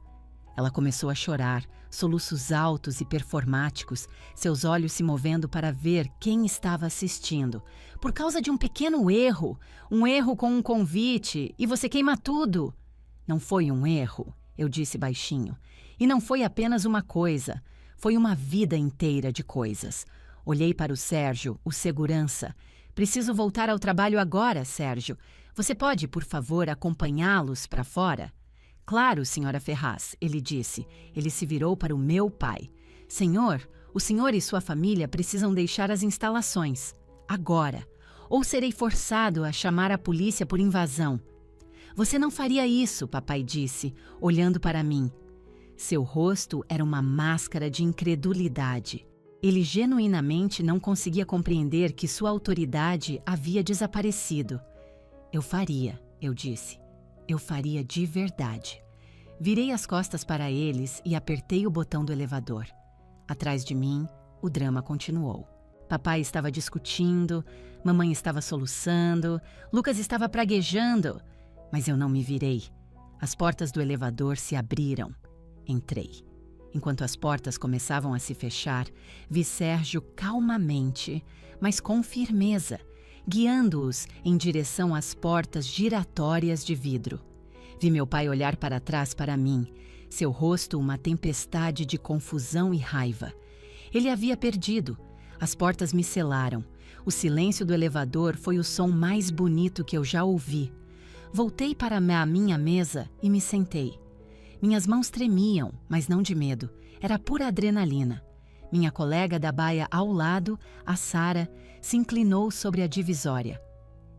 Ela começou a chorar, soluços altos e performáticos, seus olhos se movendo para ver quem estava assistindo. Por causa de um pequeno erro, um erro com um convite, e você queima tudo. Não foi um erro, eu disse baixinho. E não foi apenas uma coisa. Foi uma vida inteira de coisas. Olhei para o Sérgio, o segurança. Preciso voltar ao trabalho agora, Sérgio. Você pode, por favor, acompanhá-los para fora? Claro, senhora Ferraz, ele disse. Ele se virou para o meu pai. Senhor, o senhor e sua família precisam deixar as instalações. Agora. Ou serei forçado a chamar a polícia por invasão. Você não faria isso, papai disse, olhando para mim. Seu rosto era uma máscara de incredulidade. Ele genuinamente não conseguia compreender que sua autoridade havia desaparecido. Eu faria, eu disse. Eu faria de verdade. Virei as costas para eles e apertei o botão do elevador. Atrás de mim, o drama continuou. Papai estava discutindo, mamãe estava soluçando, Lucas estava praguejando. Mas eu não me virei. As portas do elevador se abriram. Entrei. Enquanto as portas começavam a se fechar, vi Sérgio calmamente, mas com firmeza, guiando-os em direção às portas giratórias de vidro. Vi meu pai olhar para trás para mim, seu rosto uma tempestade de confusão e raiva. Ele havia perdido. As portas me selaram. O silêncio do elevador foi o som mais bonito que eu já ouvi. Voltei para a minha mesa e me sentei. Minhas mãos tremiam, mas não de medo. Era pura adrenalina. Minha colega da baia ao lado, a Sara, se inclinou sobre a divisória.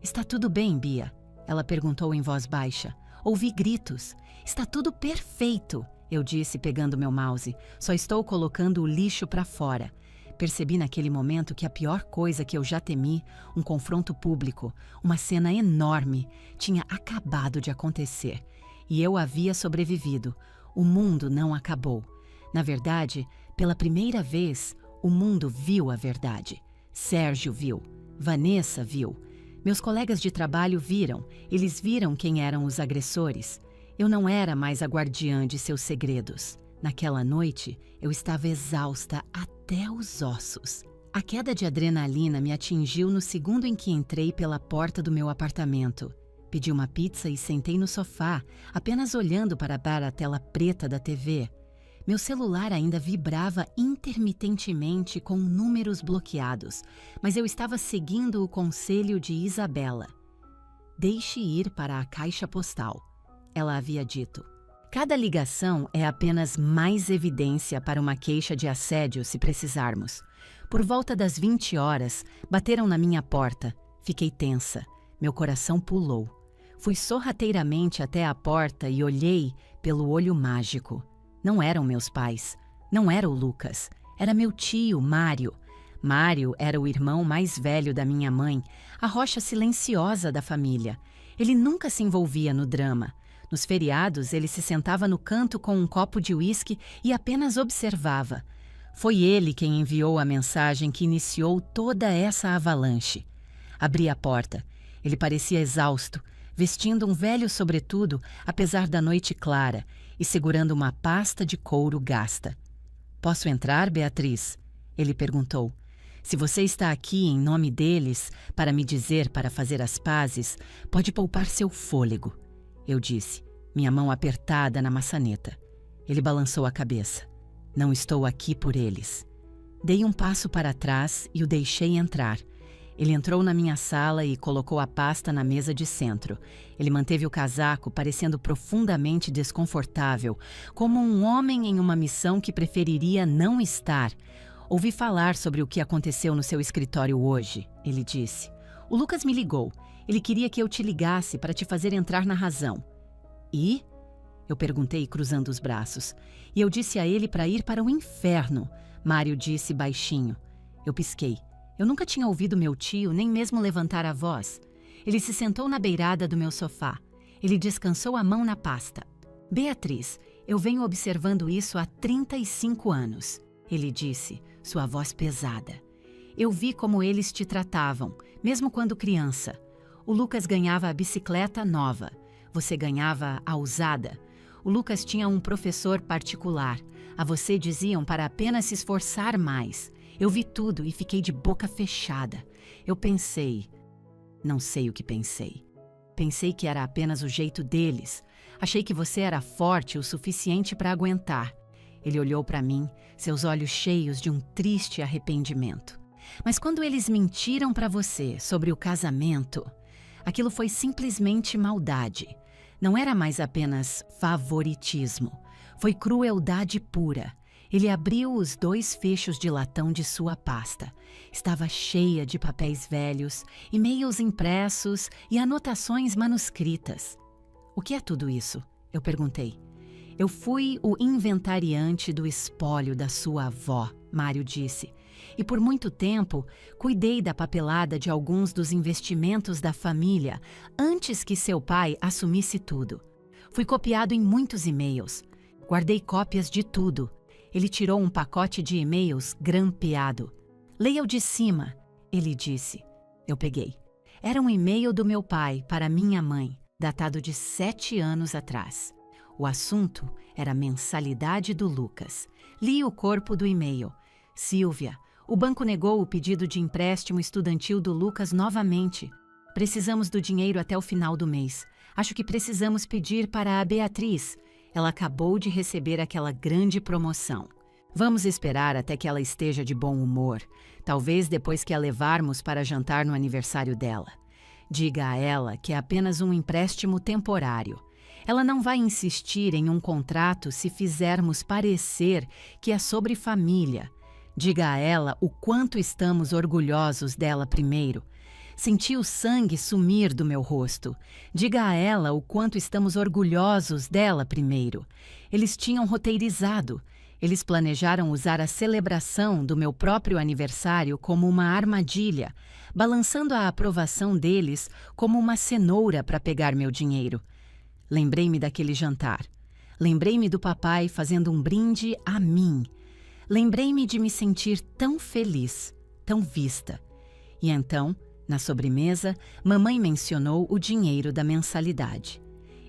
Está tudo bem, Bia? Ela perguntou em voz baixa. Ouvi gritos. Está tudo perfeito, eu disse pegando meu mouse. Só estou colocando o lixo para fora. Percebi naquele momento que a pior coisa que eu já temi, um confronto público, uma cena enorme, tinha acabado de acontecer. E eu havia sobrevivido. O mundo não acabou. Na verdade, pela primeira vez, o mundo viu a verdade. Sérgio viu. Vanessa viu. Meus colegas de trabalho viram. Eles viram quem eram os agressores. Eu não era mais a guardiã de seus segredos. Naquela noite, eu estava exausta até os ossos. A queda de adrenalina me atingiu no segundo em que entrei pela porta do meu apartamento. Pedi uma pizza e sentei no sofá, apenas olhando para a tela preta da TV. Meu celular ainda vibrava intermitentemente com números bloqueados, mas eu estava seguindo o conselho de Isabela. Deixe ir para a caixa postal, ela havia dito. Cada ligação é apenas mais evidência para uma queixa de assédio se precisarmos. Por volta das 20 horas, bateram na minha porta. Fiquei tensa. Meu coração pulou. Fui sorrateiramente até a porta e olhei pelo olho mágico. Não eram meus pais. Não era o Lucas. Era meu tio, Mário. Mário era o irmão mais velho da minha mãe, a rocha silenciosa da família. Ele nunca se envolvia no drama. Nos feriados, ele se sentava no canto com um copo de uísque e apenas observava. Foi ele quem enviou a mensagem que iniciou toda essa avalanche. Abri a porta. Ele parecia exausto, vestindo um velho sobretudo, apesar da noite clara, e segurando uma pasta de couro gasta. "Posso entrar, Beatriz?" Ele perguntou. "Se você está aqui em nome deles, para me dizer para fazer as pazes, pode poupar seu fôlego." Eu disse, minha mão apertada na maçaneta. Ele balançou a cabeça. "Não estou aqui por eles." Dei um passo para trás e o deixei entrar. Ele entrou na minha sala e colocou a pasta na mesa de centro. Ele manteve o casaco, parecendo profundamente desconfortável, como um homem em uma missão que preferiria não estar. "Ouvi falar sobre o que aconteceu no seu escritório hoje", ele disse. "O Lucas me ligou. Ele queria que eu te ligasse para te fazer entrar na razão." "E?" Eu perguntei, cruzando os braços. "E eu disse a ele para ir para o inferno", Mário disse baixinho. Eu pisquei. Eu nunca tinha ouvido meu tio nem mesmo levantar a voz. Ele se sentou na beirada do meu sofá. Ele descansou a mão na pasta. "Beatriz, eu venho observando isso há 35 anos", ele disse, sua voz pesada. "Eu vi como eles te tratavam, mesmo quando criança. O Lucas ganhava a bicicleta nova. Você ganhava a usada. O Lucas tinha um professor particular. A você diziam para apenas se esforçar mais. Eu vi tudo e fiquei de boca fechada. Eu pensei... Não sei o que pensei. Pensei que era apenas o jeito deles. Achei que você era forte o suficiente para aguentar." Ele olhou para mim, seus olhos cheios de um triste arrependimento. "Mas quando eles mentiram para você sobre o casamento, aquilo foi simplesmente maldade. Não era mais apenas favoritismo. Foi crueldade pura." Ele abriu os 2 fechos de latão de sua pasta. Estava cheia de papéis velhos, e-mails impressos e anotações manuscritas. "O que é tudo isso?" eu perguntei. "Eu fui o inventariante do espólio da sua avó", Mário disse. "E por muito tempo cuidei da papelada de alguns dos investimentos da família antes que seu pai assumisse tudo. Fui copiado em muitos e-mails. Guardei cópias de tudo." Ele tirou um pacote de e-mails grampeado. "Leia o de cima", ele disse. Eu peguei. Era um e-mail do meu pai para minha mãe, datado de 7 anos atrás. O assunto era a mensalidade do Lucas. Li o corpo do e-mail. "Silvia, o banco negou o pedido de empréstimo estudantil do Lucas novamente. Precisamos do dinheiro até o final do mês. Acho que precisamos pedir para a Beatriz. Ela acabou de receber aquela grande promoção. Vamos esperar até que ela esteja de bom humor, talvez depois que a levarmos para jantar no aniversário dela. Diga a ela que é apenas um empréstimo temporário. Ela não vai insistir em um contrato se fizermos parecer que é sobre família. Diga a ela o quanto estamos orgulhosos dela primeiro. Senti o sangue sumir do meu rosto. Diga a ela o quanto estamos orgulhosos dela primeiro. Eles tinham roteirizado. Eles planejaram usar a celebração do meu próprio aniversário como uma armadilha, balançando a aprovação deles como uma cenoura para pegar meu dinheiro. Lembrei-me daquele jantar. Lembrei-me do papai fazendo um brinde a mim. Lembrei-me de me sentir tão feliz, tão vista. E então, na sobremesa, mamãe mencionou o dinheiro da mensalidade.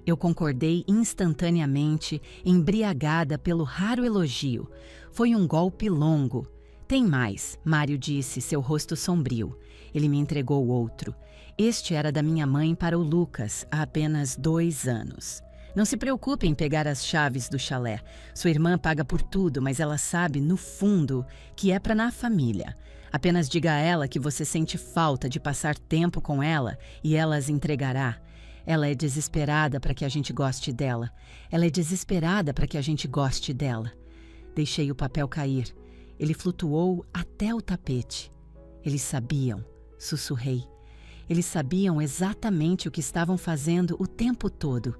Eu concordei instantaneamente, embriagada pelo raro elogio. Foi um golpe longo. "Tem mais", Mário disse, seu rosto sombrio. Ele me entregou outro. Este era da minha mãe para o Lucas, há apenas 2 anos. Não se preocupe em pegar as chaves do chalé. Sua irmã paga por tudo, mas ela sabe, no fundo, que é para na família. Apenas diga a ela que você sente falta de passar tempo com ela e ela as entregará. Ela é desesperada para que a gente goste dela. Ela é desesperada para que a gente goste dela. Deixei o papel cair. Ele flutuou até o tapete. Eles sabiam, sussurrei. Eles sabiam exatamente o que estavam fazendo o tempo todo.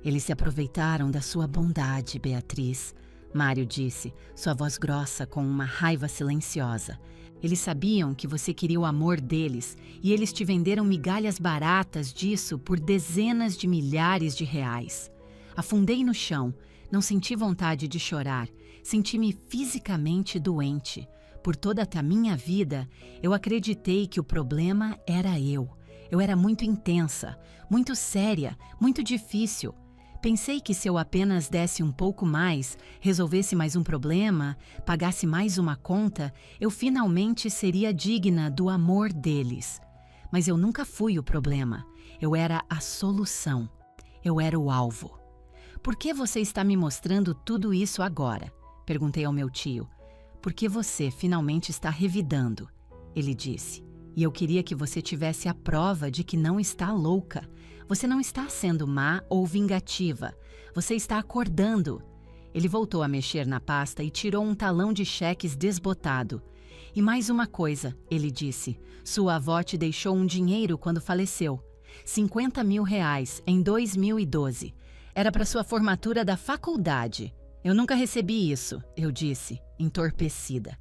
Eles se aproveitaram da sua bondade, Beatriz, Mário disse, sua voz grossa com uma raiva silenciosa. Eles sabiam que você queria o amor deles e eles te venderam migalhas baratas disso por dezenas de milhares de reais. Afundei no chão, não senti vontade de chorar, senti-me fisicamente doente. Por toda a minha vida, eu acreditei que o problema era eu. Eu era muito intensa, muito séria, muito difícil. Pensei que se eu apenas desse um pouco mais, resolvesse mais um problema, pagasse mais uma conta, eu finalmente seria digna do amor deles. Mas eu nunca fui o problema. Eu era a solução. Eu era o alvo. Por que você está me mostrando tudo isso agora? Perguntei ao meu tio. Porque você finalmente está revidando, ele disse. E eu queria que você tivesse a prova de que não está louca. Você não está sendo má ou vingativa. Você está acordando. Ele voltou a mexer na pasta e tirou um talão de cheques desbotado. E mais uma coisa, ele disse. Sua avó te deixou um dinheiro quando faleceu. 50 mil reais em 2012. Era para sua formatura da faculdade. Eu nunca recebi isso, eu disse, entorpecida.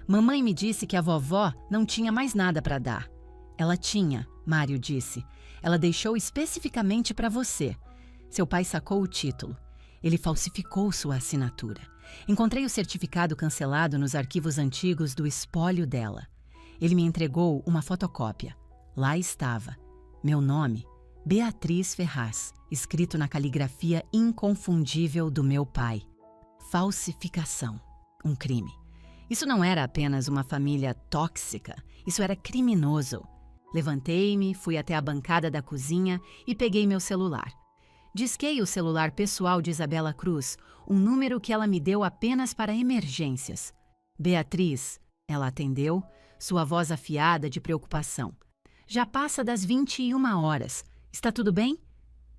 Mamãe me disse que a vovó não tinha mais nada para dar. Ela tinha, Mário disse. Ela deixou especificamente para você. Seu pai sacou o título. Ele falsificou sua assinatura. Encontrei o certificado cancelado nos arquivos antigos do espólio dela. Ele me entregou uma fotocópia. Lá estava. Meu nome, Beatriz Ferraz, escrito na caligrafia inconfundível do meu pai. Falsificação. Um crime. Isso não era apenas uma família tóxica, isso era criminoso. Levantei-me, fui até a bancada da cozinha e peguei meu celular. Disquei o celular pessoal de Isabela Cruz, um número que ela me deu apenas para emergências. Beatriz, ela atendeu, sua voz afiada de preocupação. Já passa das 21 horas. Está tudo bem?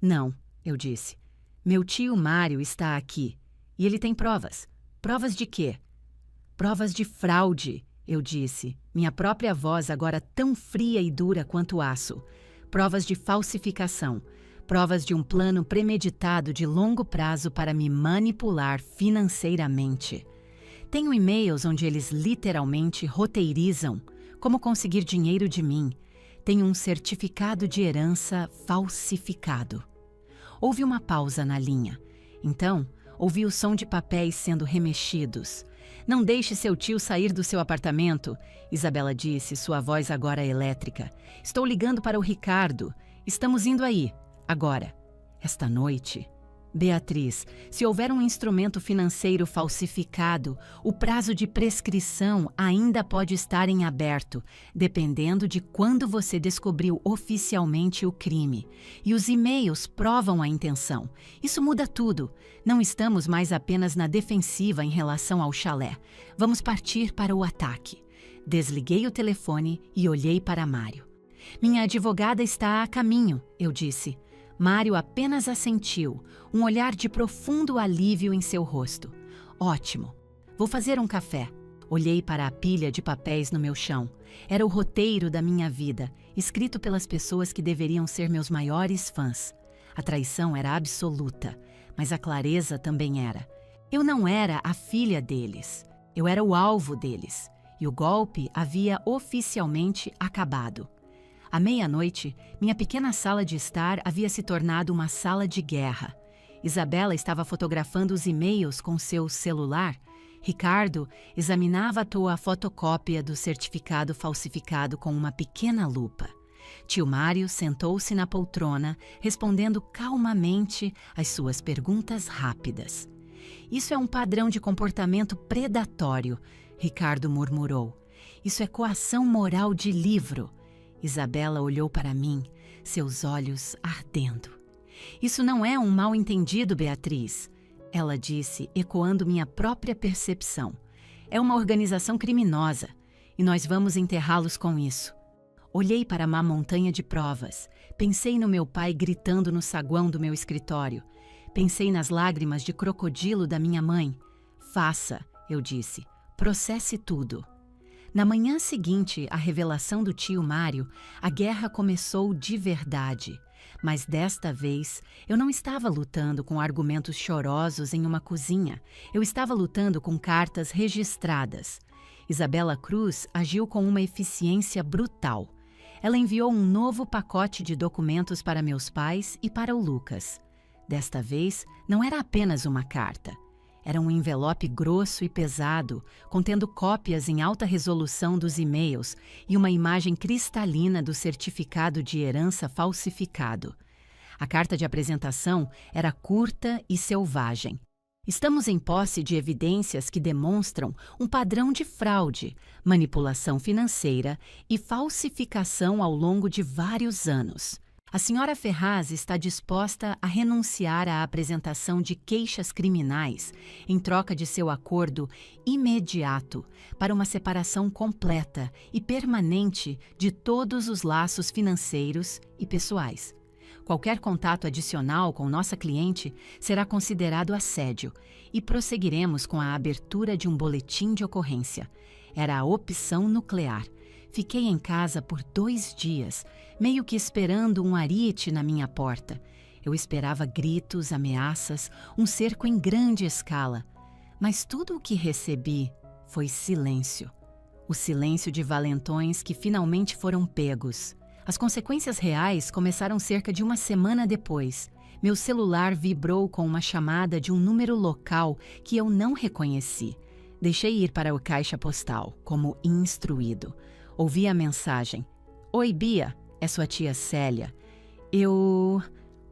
Não, eu disse. Meu tio Mário está aqui. E ele tem provas. Provas de quê? Provas de fraude, eu disse, minha própria voz agora tão fria e dura quanto aço. Provas de falsificação. Provas de um plano premeditado de longo prazo para me manipular financeiramente. Tenho e-mails onde eles literalmente roteirizam como conseguir dinheiro de mim. Tenho um certificado de herança falsificado. Houve uma pausa na linha. Então, ouvi o som de papéis sendo remexidos. Não deixe seu tio sair do seu apartamento, Isabela disse, sua voz agora elétrica. Estou ligando para o Ricardo. Estamos indo aí, agora. Esta noite. Beatriz, se houver um instrumento financeiro falsificado, o prazo de prescrição ainda pode estar em aberto, dependendo de quando você descobriu oficialmente o crime. E os e-mails provam a intenção. Isso muda tudo. Não estamos mais apenas na defensiva em relação ao chalé. Vamos partir para o ataque. Desliguei o telefone e olhei para Mário. Minha advogada está a caminho, eu disse. Mário apenas assentiu, um olhar de profundo alívio em seu rosto. Ótimo. Vou fazer um café. Olhei para a pilha de papéis no meu chão. Era o roteiro da minha vida, escrito pelas pessoas que deveriam ser meus maiores fãs. A traição era absoluta, mas a clareza também era. Eu não era a filha deles. Eu era o alvo deles. E o golpe havia oficialmente acabado. À meia-noite, minha pequena sala de estar havia se tornado uma sala de guerra. Isabela estava fotografando os e-mails com seu celular. Ricardo examinava à toa a fotocópia do certificado falsificado com uma pequena lupa. Tio Mário sentou-se na poltrona, respondendo calmamente às suas perguntas rápidas. Isso é um padrão de comportamento predatório, Ricardo murmurou. Isso é coação moral de livro. Isabela olhou para mim, seus olhos ardendo. Isso não é um mal-entendido, Beatriz. Ela disse, ecoando minha própria percepção. É uma organização criminosa, e nós vamos enterrá-los com isso. Olhei para a má montanha de provas. Pensei no meu pai gritando no saguão do meu escritório. Pensei nas lágrimas de crocodilo da minha mãe. Faça, eu disse. Processe tudo. Na manhã seguinte à revelação do tio Mário, a guerra começou de verdade. Mas desta vez, eu não estava lutando com argumentos chorosos em uma cozinha. Eu estava lutando com cartas registradas. Isabela Cruz agiu com uma eficiência brutal. Ela enviou um novo pacote de documentos para meus pais e para o Lucas. Desta vez, não era apenas uma carta. Era um envelope grosso e pesado, contendo cópias em alta resolução dos e-mails e uma imagem cristalina do certificado de herança falsificado. A carta de apresentação era curta e selvagem. Estamos em posse de evidências que demonstram um padrão de fraude, manipulação financeira e falsificação ao longo de vários anos. A senhora Ferraz está disposta a renunciar à apresentação de queixas criminais em troca de seu acordo imediato para uma separação completa e permanente de todos os laços financeiros e pessoais. Qualquer contato adicional com nossa cliente será considerado assédio e prosseguiremos com a abertura de um boletim de ocorrência. Era a opção nuclear. Fiquei em casa por 2 dias, meio que esperando um ariete na minha porta. Eu esperava gritos, ameaças, um cerco em grande escala. Mas tudo o que recebi foi silêncio. O silêncio de valentões que finalmente foram pegos. As consequências reais começaram cerca de uma semana depois. Meu celular vibrou com uma chamada de um número local que eu não reconheci. Deixei ir para o caixa postal, como instruído. Ouvi a mensagem. Oi, Bia, é sua tia Célia.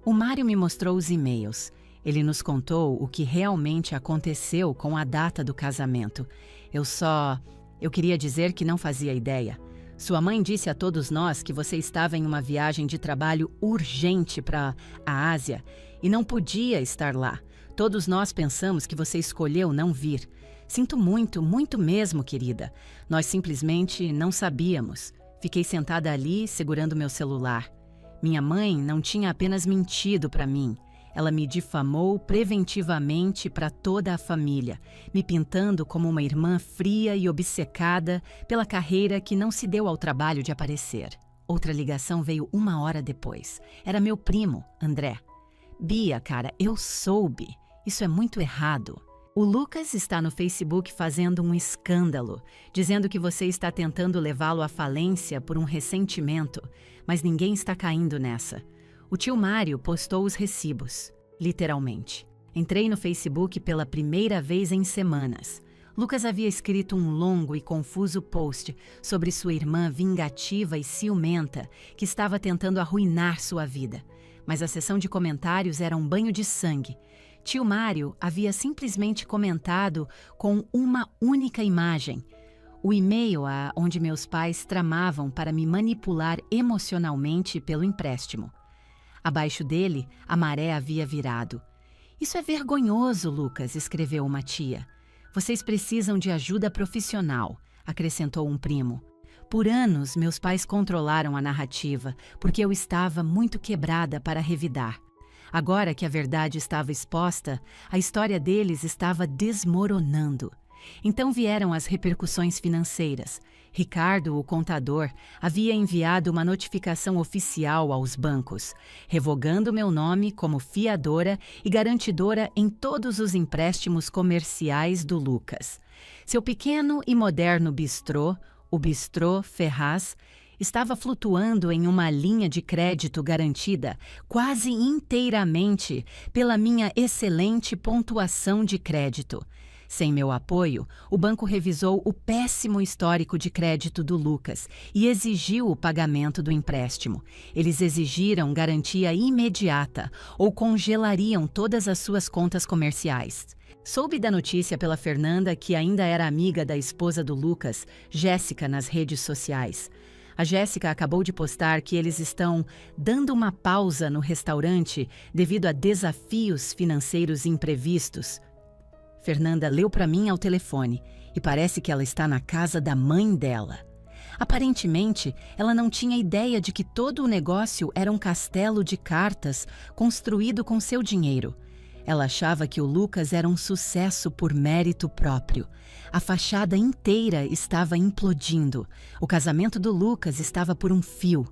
O Mário me mostrou os e-mails. Ele nos contou o que realmente aconteceu com a data do casamento. Eu queria dizer que não fazia ideia. Sua mãe disse a todos nós que você estava em uma viagem de trabalho urgente para a Ásia e não podia estar lá. Todos nós pensamos que você escolheu não vir. Sinto muito, muito mesmo, querida. Nós simplesmente não sabíamos. Fiquei sentada ali, segurando meu celular. Minha mãe não tinha apenas mentido para mim. Ela me difamou preventivamente para toda a família, me pintando como uma irmã fria e obcecada pela carreira que não se deu ao trabalho de aparecer. Outra ligação veio 1 hora depois. Era meu primo, André. Bia, cara, eu soube. Isso é muito errado. O Lucas está no Facebook fazendo um escândalo, dizendo que você está tentando levá-lo à falência por um ressentimento, mas ninguém está caindo nessa. O tio Mário postou os recibos, literalmente. Entrei no Facebook pela primeira vez em semanas. Lucas havia escrito um longo e confuso post sobre sua irmã vingativa e ciumenta que estava tentando arruinar sua vida. Mas a seção de comentários era um banho de sangue. Tio Mário havia simplesmente comentado com uma única imagem. O e-mail onde meus pais tramavam para me manipular emocionalmente pelo empréstimo. Abaixo dele, a maré havia virado. Isso é vergonhoso, Lucas, escreveu uma tia. Vocês precisam de ajuda profissional, acrescentou um primo. Por anos, meus pais controlaram a narrativa, porque eu estava muito quebrada para revidar. Agora que a verdade estava exposta, a história deles estava desmoronando. Então vieram as repercussões financeiras. Ricardo, o contador, havia enviado uma notificação oficial aos bancos, revogando meu nome como fiadora e garantidora em todos os empréstimos comerciais do Lucas. Seu pequeno e moderno bistrô, o Bistrô Ferraz, estava flutuando em uma linha de crédito garantida quase inteiramente pela minha excelente pontuação de crédito. Sem meu apoio, o banco revisou o péssimo histórico de crédito do Lucas e exigiu o pagamento do empréstimo. Eles exigiram garantia imediata ou congelariam todas as suas contas comerciais. Soube da notícia pela Fernanda, que ainda era amiga da esposa do Lucas, Jéssica, nas redes sociais. A Jéssica acabou de postar que eles estão dando uma pausa no restaurante devido a desafios financeiros imprevistos. Fernanda leu para mim ao telefone e parece que ela está na casa da mãe dela. Aparentemente, ela não tinha ideia de que todo o negócio era um castelo de cartas construído com seu dinheiro. Ela achava que o Lucas era um sucesso por mérito próprio. A fachada inteira estava implodindo. O casamento do Lucas estava por um fio.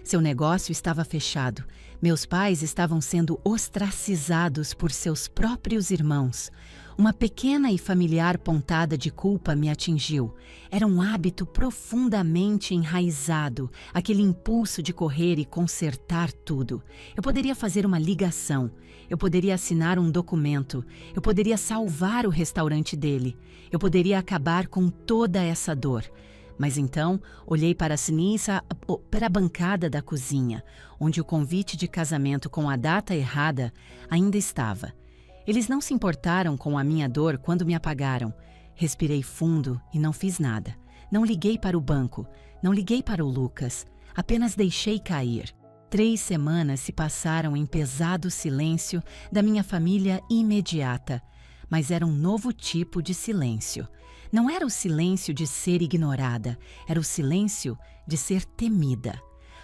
Seu negócio estava fechado. Meus pais estavam sendo ostracizados por seus próprios irmãos. Uma pequena e familiar pontada de culpa me atingiu. Era um hábito profundamente enraizado, aquele impulso de correr e consertar tudo. Eu poderia fazer uma ligação, eu poderia assinar um documento, eu poderia salvar o restaurante dele, eu poderia acabar com toda essa dor. Mas então, olhei para a bancada da cozinha, onde o convite de casamento com a data errada ainda estava. Eles não se importaram com a minha dor quando me apagaram. Respirei fundo e não fiz nada. Não liguei para o banco, não liguei para o Lucas, apenas deixei cair. 3 semanas se passaram em pesado silêncio da minha família imediata, mas era um novo tipo de silêncio. Não era o silêncio de ser ignorada, era o silêncio de ser temida.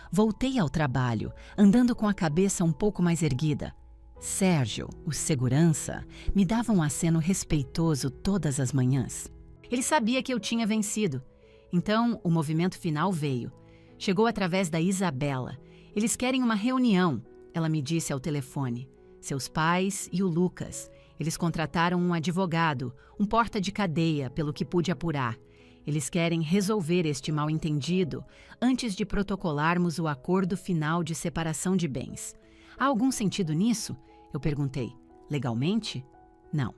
Voltei ao trabalho, andando com a cabeça um pouco mais erguida. Sérgio, o segurança, me dava um aceno respeitoso todas as manhãs. Ele sabia que eu tinha vencido. Então, o movimento final veio. Chegou através da Isabela. Eles querem uma reunião, ela me disse ao telefone. Seus pais e o Lucas. Eles contrataram um advogado, um porta de cadeia, pelo que pude apurar. Eles querem resolver este mal-entendido antes de protocolarmos o acordo final de separação de bens. Há algum sentido nisso? Eu perguntei. Legalmente? Não.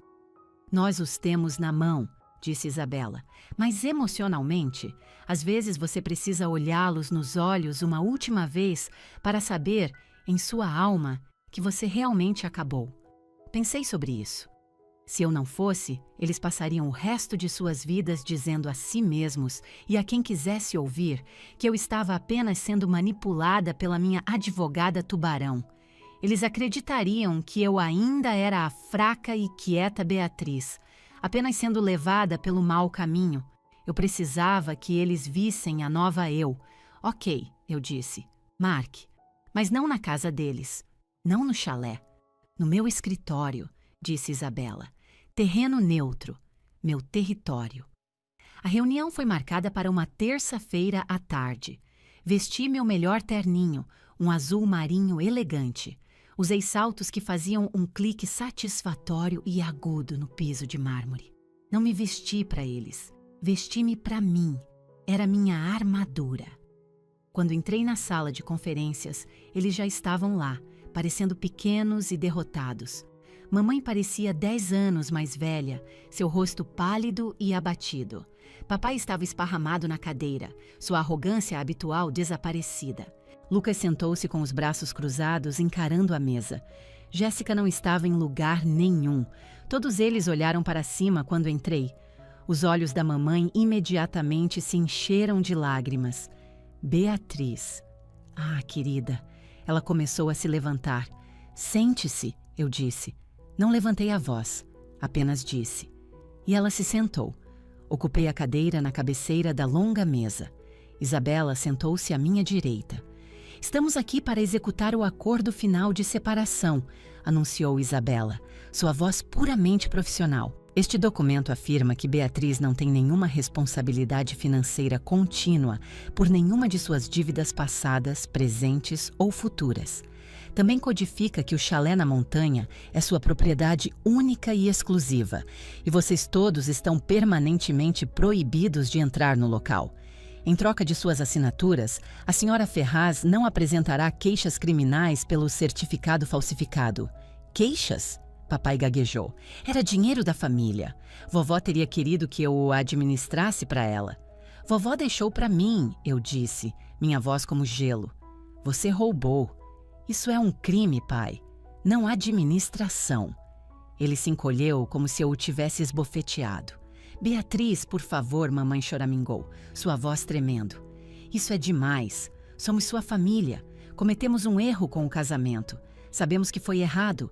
Nós os temos na mão, disse Isabela. Mas emocionalmente, às vezes você precisa olhá-los nos olhos uma última vez para saber, em sua alma, que você realmente acabou. Pensei sobre isso. Se eu não fosse, eles passariam o resto de suas vidas dizendo a si mesmos e a quem quisesse ouvir que eu estava apenas sendo manipulada pela minha advogada tubarão. Eles acreditariam que eu ainda era a fraca e quieta Beatriz, apenas sendo levada pelo mau caminho. Eu precisava que eles vissem a nova eu. Ok, eu disse. Mark, mas não na casa deles. Não no chalé. No meu escritório, disse Isabela. Terreno neutro. Meu território. A reunião foi marcada para uma terça-feira à tarde. Vesti meu melhor terninho, um azul marinho elegante. Usei saltos que faziam um clique satisfatório e agudo no piso de mármore. Não me vesti para eles. Vesti-me para mim. Era minha armadura. Quando entrei na sala de conferências, eles já estavam lá, parecendo pequenos e derrotados. Mamãe parecia 10 anos mais velha, seu rosto pálido e abatido. Papai estava esparramado na cadeira, sua arrogância habitual desaparecida. Lucas sentou-se com os braços cruzados, encarando a mesa. Jéssica não estava em lugar nenhum. Todos eles olharam para cima quando entrei. Os olhos da mamãe imediatamente se encheram de lágrimas. Beatriz. Ah, querida. Ela começou a se levantar. Sente-se, eu disse. Não levantei a voz, apenas disse. E ela se sentou. Ocupei a cadeira na cabeceira da longa mesa. Isabela sentou-se à minha direita. Estamos aqui para executar o acordo final de separação, anunciou Isabela, sua voz puramente profissional. Este documento afirma que Beatriz não tem nenhuma responsabilidade financeira contínua por nenhuma de suas dívidas passadas, presentes ou futuras. Também codifica que o chalé na montanha é sua propriedade única e exclusiva, e vocês todos estão permanentemente proibidos de entrar no local. Em troca de suas assinaturas, a senhora Ferraz não apresentará queixas criminais pelo certificado falsificado. Queixas? Papai gaguejou. Era dinheiro da família. Vovó teria querido que eu o administrasse para ela. Vovó deixou para mim, eu disse, minha voz como gelo. Você roubou. Isso é um crime, pai. Não administração. Ele se encolheu como se eu o tivesse esbofeteado. Beatriz, por favor, mamãe choramingou, sua voz tremendo. Isso é demais. Somos sua família. Cometemos um erro com o casamento. Sabemos que foi errado.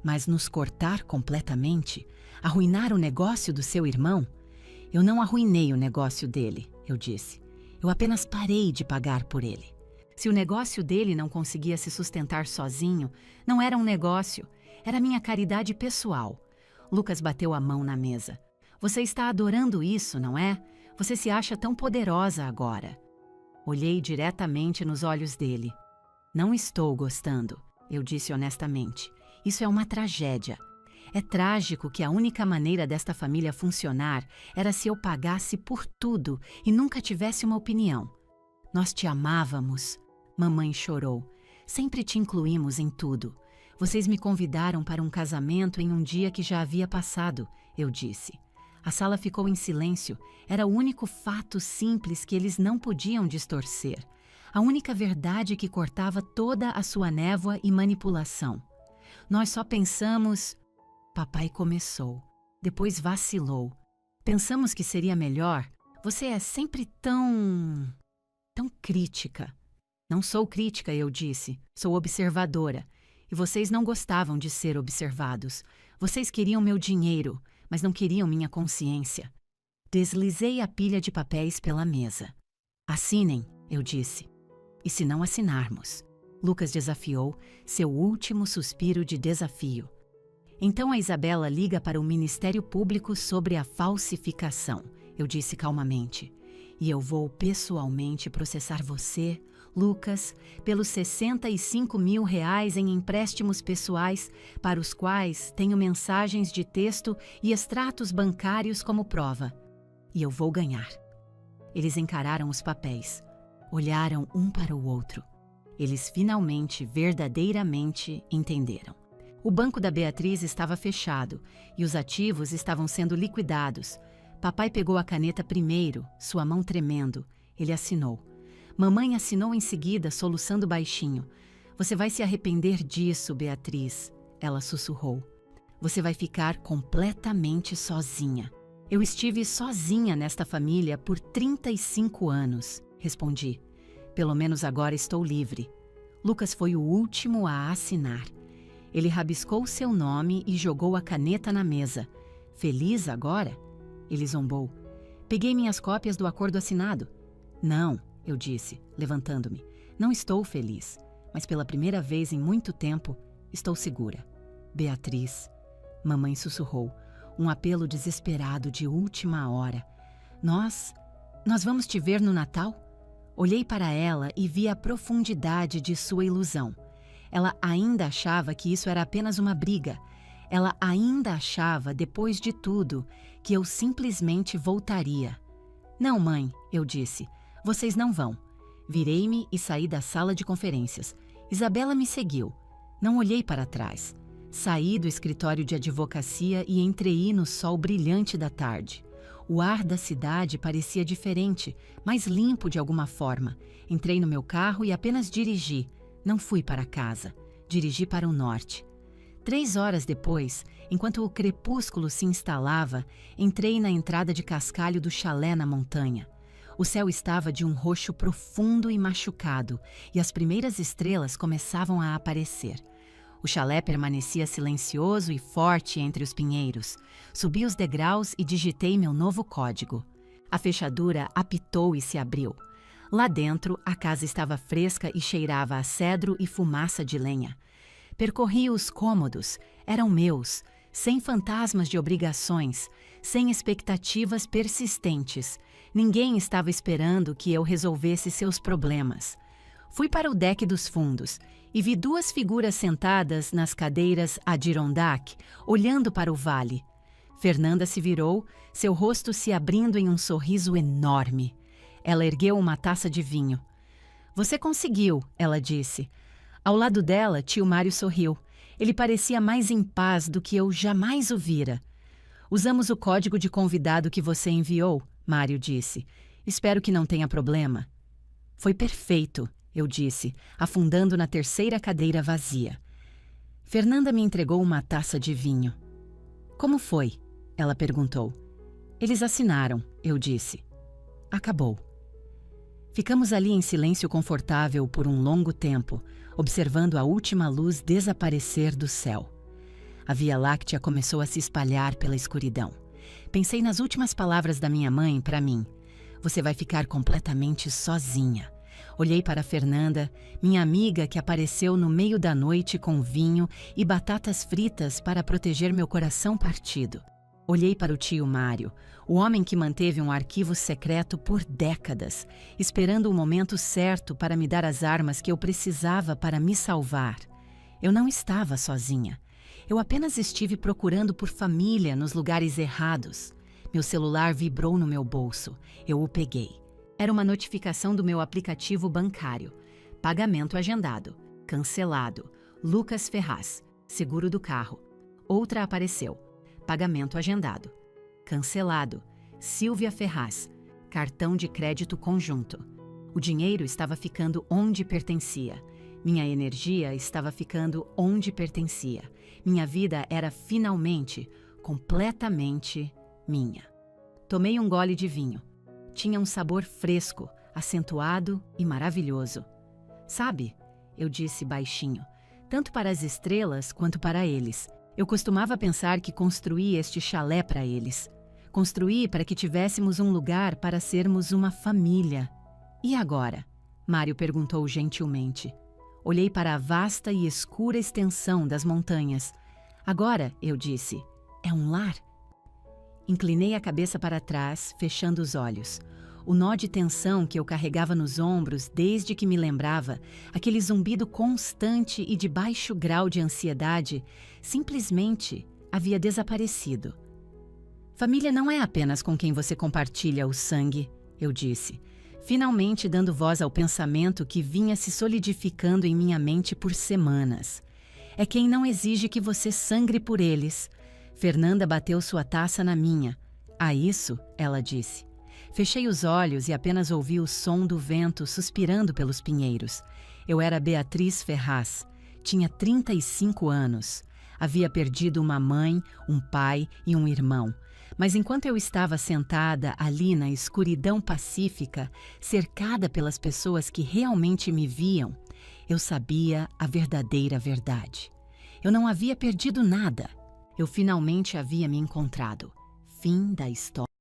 Mas nos cortar completamente? Arruinar o negócio do seu irmão? Eu não arruinei o negócio dele, eu disse. Eu apenas parei de pagar por ele. Se o negócio dele não conseguia se sustentar sozinho, não era um negócio, era minha caridade pessoal. Lucas bateu a mão na mesa. Você está adorando isso, não é? Você se acha tão poderosa agora. Olhei diretamente nos olhos dele. Não estou gostando, eu disse honestamente. Isso é uma tragédia. É trágico que a única maneira desta família funcionar era se eu pagasse por tudo e nunca tivesse uma opinião. Nós te amávamos. Mamãe chorou. Sempre te incluímos em tudo. Vocês me convidaram para um casamento em um dia que já havia passado, eu disse. A sala ficou em silêncio. Era o único fato simples que eles não podiam distorcer. A única verdade que cortava toda a sua névoa e manipulação. Nós só pensamos... Papai começou. Depois vacilou. Pensamos que seria melhor. Você é sempre tão crítica. Não sou crítica, eu disse. Sou observadora. E vocês não gostavam de ser observados. Vocês queriam meu dinheiro, mas não queriam minha consciência. Deslizei a pilha de papéis pela mesa. Assinem, eu disse. E se não assinarmos? Lucas desafiou, seu último suspiro de desafio. Então a Isabela liga para o Ministério Público sobre a falsificação, eu disse calmamente. E eu vou pessoalmente processar você, Lucas, pelos R$65 mil em empréstimos pessoais, para os quais tenho mensagens de texto e extratos bancários como prova. E eu vou ganhar. Eles encararam os papéis. Olharam um para o outro. Eles finalmente, verdadeiramente entenderam. O banco da Beatriz estava fechado e os ativos estavam sendo liquidados. Papai pegou a caneta primeiro, sua mão tremendo. Ele assinou. Mamãe assinou em seguida, soluçando baixinho. Você vai se arrepender disso, Beatriz, ela sussurrou. Você vai ficar completamente sozinha. Eu estive sozinha nesta família por 35 anos, respondi. Pelo menos agora estou livre. Lucas foi o último a assinar. Ele rabiscou seu nome e jogou a caneta na mesa. Feliz agora? Ele zombou. Peguei minhas cópias do acordo assinado. Não, eu disse, levantando-me. Não estou feliz, mas pela primeira vez em muito tempo, estou segura. Beatriz, mamãe sussurrou, um apelo desesperado de última hora. Nós vamos te ver no Natal? Olhei para ela e vi a profundidade de sua ilusão. Ela ainda achava que isso era apenas uma briga. Ela ainda achava, depois de tudo, que eu simplesmente voltaria. Não, mãe, eu disse. Vocês não vão. Virei-me e saí da sala de conferências. Isabela me seguiu. Não olhei para trás. Saí do escritório de advocacia e entrei no sol brilhante da tarde. O ar da cidade parecia diferente, mais limpo de alguma forma. Entrei no meu carro e apenas dirigi. Não fui para casa. Dirigi para o norte. 3 horas depois, enquanto o crepúsculo se instalava, entrei na entrada de cascalho do chalé na montanha. O céu estava de um roxo profundo e machucado, e as primeiras estrelas começavam a aparecer. O chalé permanecia silencioso e forte entre os pinheiros. Subi os degraus e digitei meu novo código. A fechadura apitou e se abriu. Lá dentro, a casa estava fresca e cheirava a cedro e fumaça de lenha. Percorri os cômodos, eram meus, sem fantasmas de obrigações, sem expectativas persistentes. Ninguém estava esperando que eu resolvesse seus problemas. Fui para o deck dos fundos e vi 2 figuras sentadas nas cadeiras Adirondack, olhando para o vale. Fernanda se virou, seu rosto se abrindo em um sorriso enorme. Ela ergueu uma taça de vinho. Você conseguiu, ela disse. Ao lado dela, tio Mário sorriu. Ele parecia mais em paz do que eu jamais o vira. Usamos o código de convidado que você enviou, Mário disse. Espero que não tenha problema. Foi perfeito, eu disse, afundando na terceira cadeira vazia. Fernanda me entregou uma taça de vinho. Como foi? Ela perguntou. Eles assinaram, eu disse. Acabou. Ficamos ali em silêncio confortável por um longo tempo, observando a última luz desaparecer do céu. A Via Láctea começou a se espalhar pela escuridão. Pensei nas últimas palavras da minha mãe para mim. Você vai ficar completamente sozinha. Olhei para Fernanda, minha amiga que apareceu no meio da noite com vinho e batatas fritas para proteger meu coração partido. Olhei para o tio Mário, o homem que manteve um arquivo secreto por décadas, esperando o momento certo para me dar as armas que eu precisava para me salvar. Eu não estava sozinha. Eu apenas estive procurando por família nos lugares errados. Meu celular vibrou no meu bolso. Eu o peguei. Era uma notificação do meu aplicativo bancário. Pagamento agendado. Cancelado. Lucas Ferraz. Seguro do carro. Outra apareceu. Pagamento agendado. Cancelado. Silvia Ferraz. Cartão de crédito conjunto. O dinheiro estava ficando onde pertencia. Minha energia estava ficando onde pertencia. Minha vida era finalmente, completamente minha. Tomei um gole de vinho. Tinha um sabor fresco, acentuado e maravilhoso. Sabe, eu disse baixinho, tanto para as estrelas quanto para eles. Eu costumava pensar que construí este chalé para eles. Construí para que tivéssemos um lugar para sermos uma família. E agora? Mário perguntou gentilmente. Olhei para a vasta e escura extensão das montanhas. Agora, eu disse, é um lar. Inclinei a cabeça para trás, fechando os olhos. O nó de tensão que eu carregava nos ombros desde que me lembrava, aquele zumbido constante e de baixo grau de ansiedade, simplesmente havia desaparecido. Família não é apenas com quem você compartilha o sangue, eu disse, finalmente dando voz ao pensamento que vinha se solidificando em minha mente por semanas. É quem não exige que você sangre por eles. Fernanda bateu sua taça na minha. A isso, ela disse. Fechei os olhos e apenas ouvi o som do vento suspirando pelos pinheiros. Eu era Beatriz Ferraz. Tinha 35 anos. Havia perdido uma mãe, um pai e um irmão. Mas enquanto eu estava sentada ali na escuridão pacífica, cercada pelas pessoas que realmente me viam, eu sabia a verdadeira verdade. Eu não havia perdido nada. Eu finalmente havia me encontrado. Fim da história.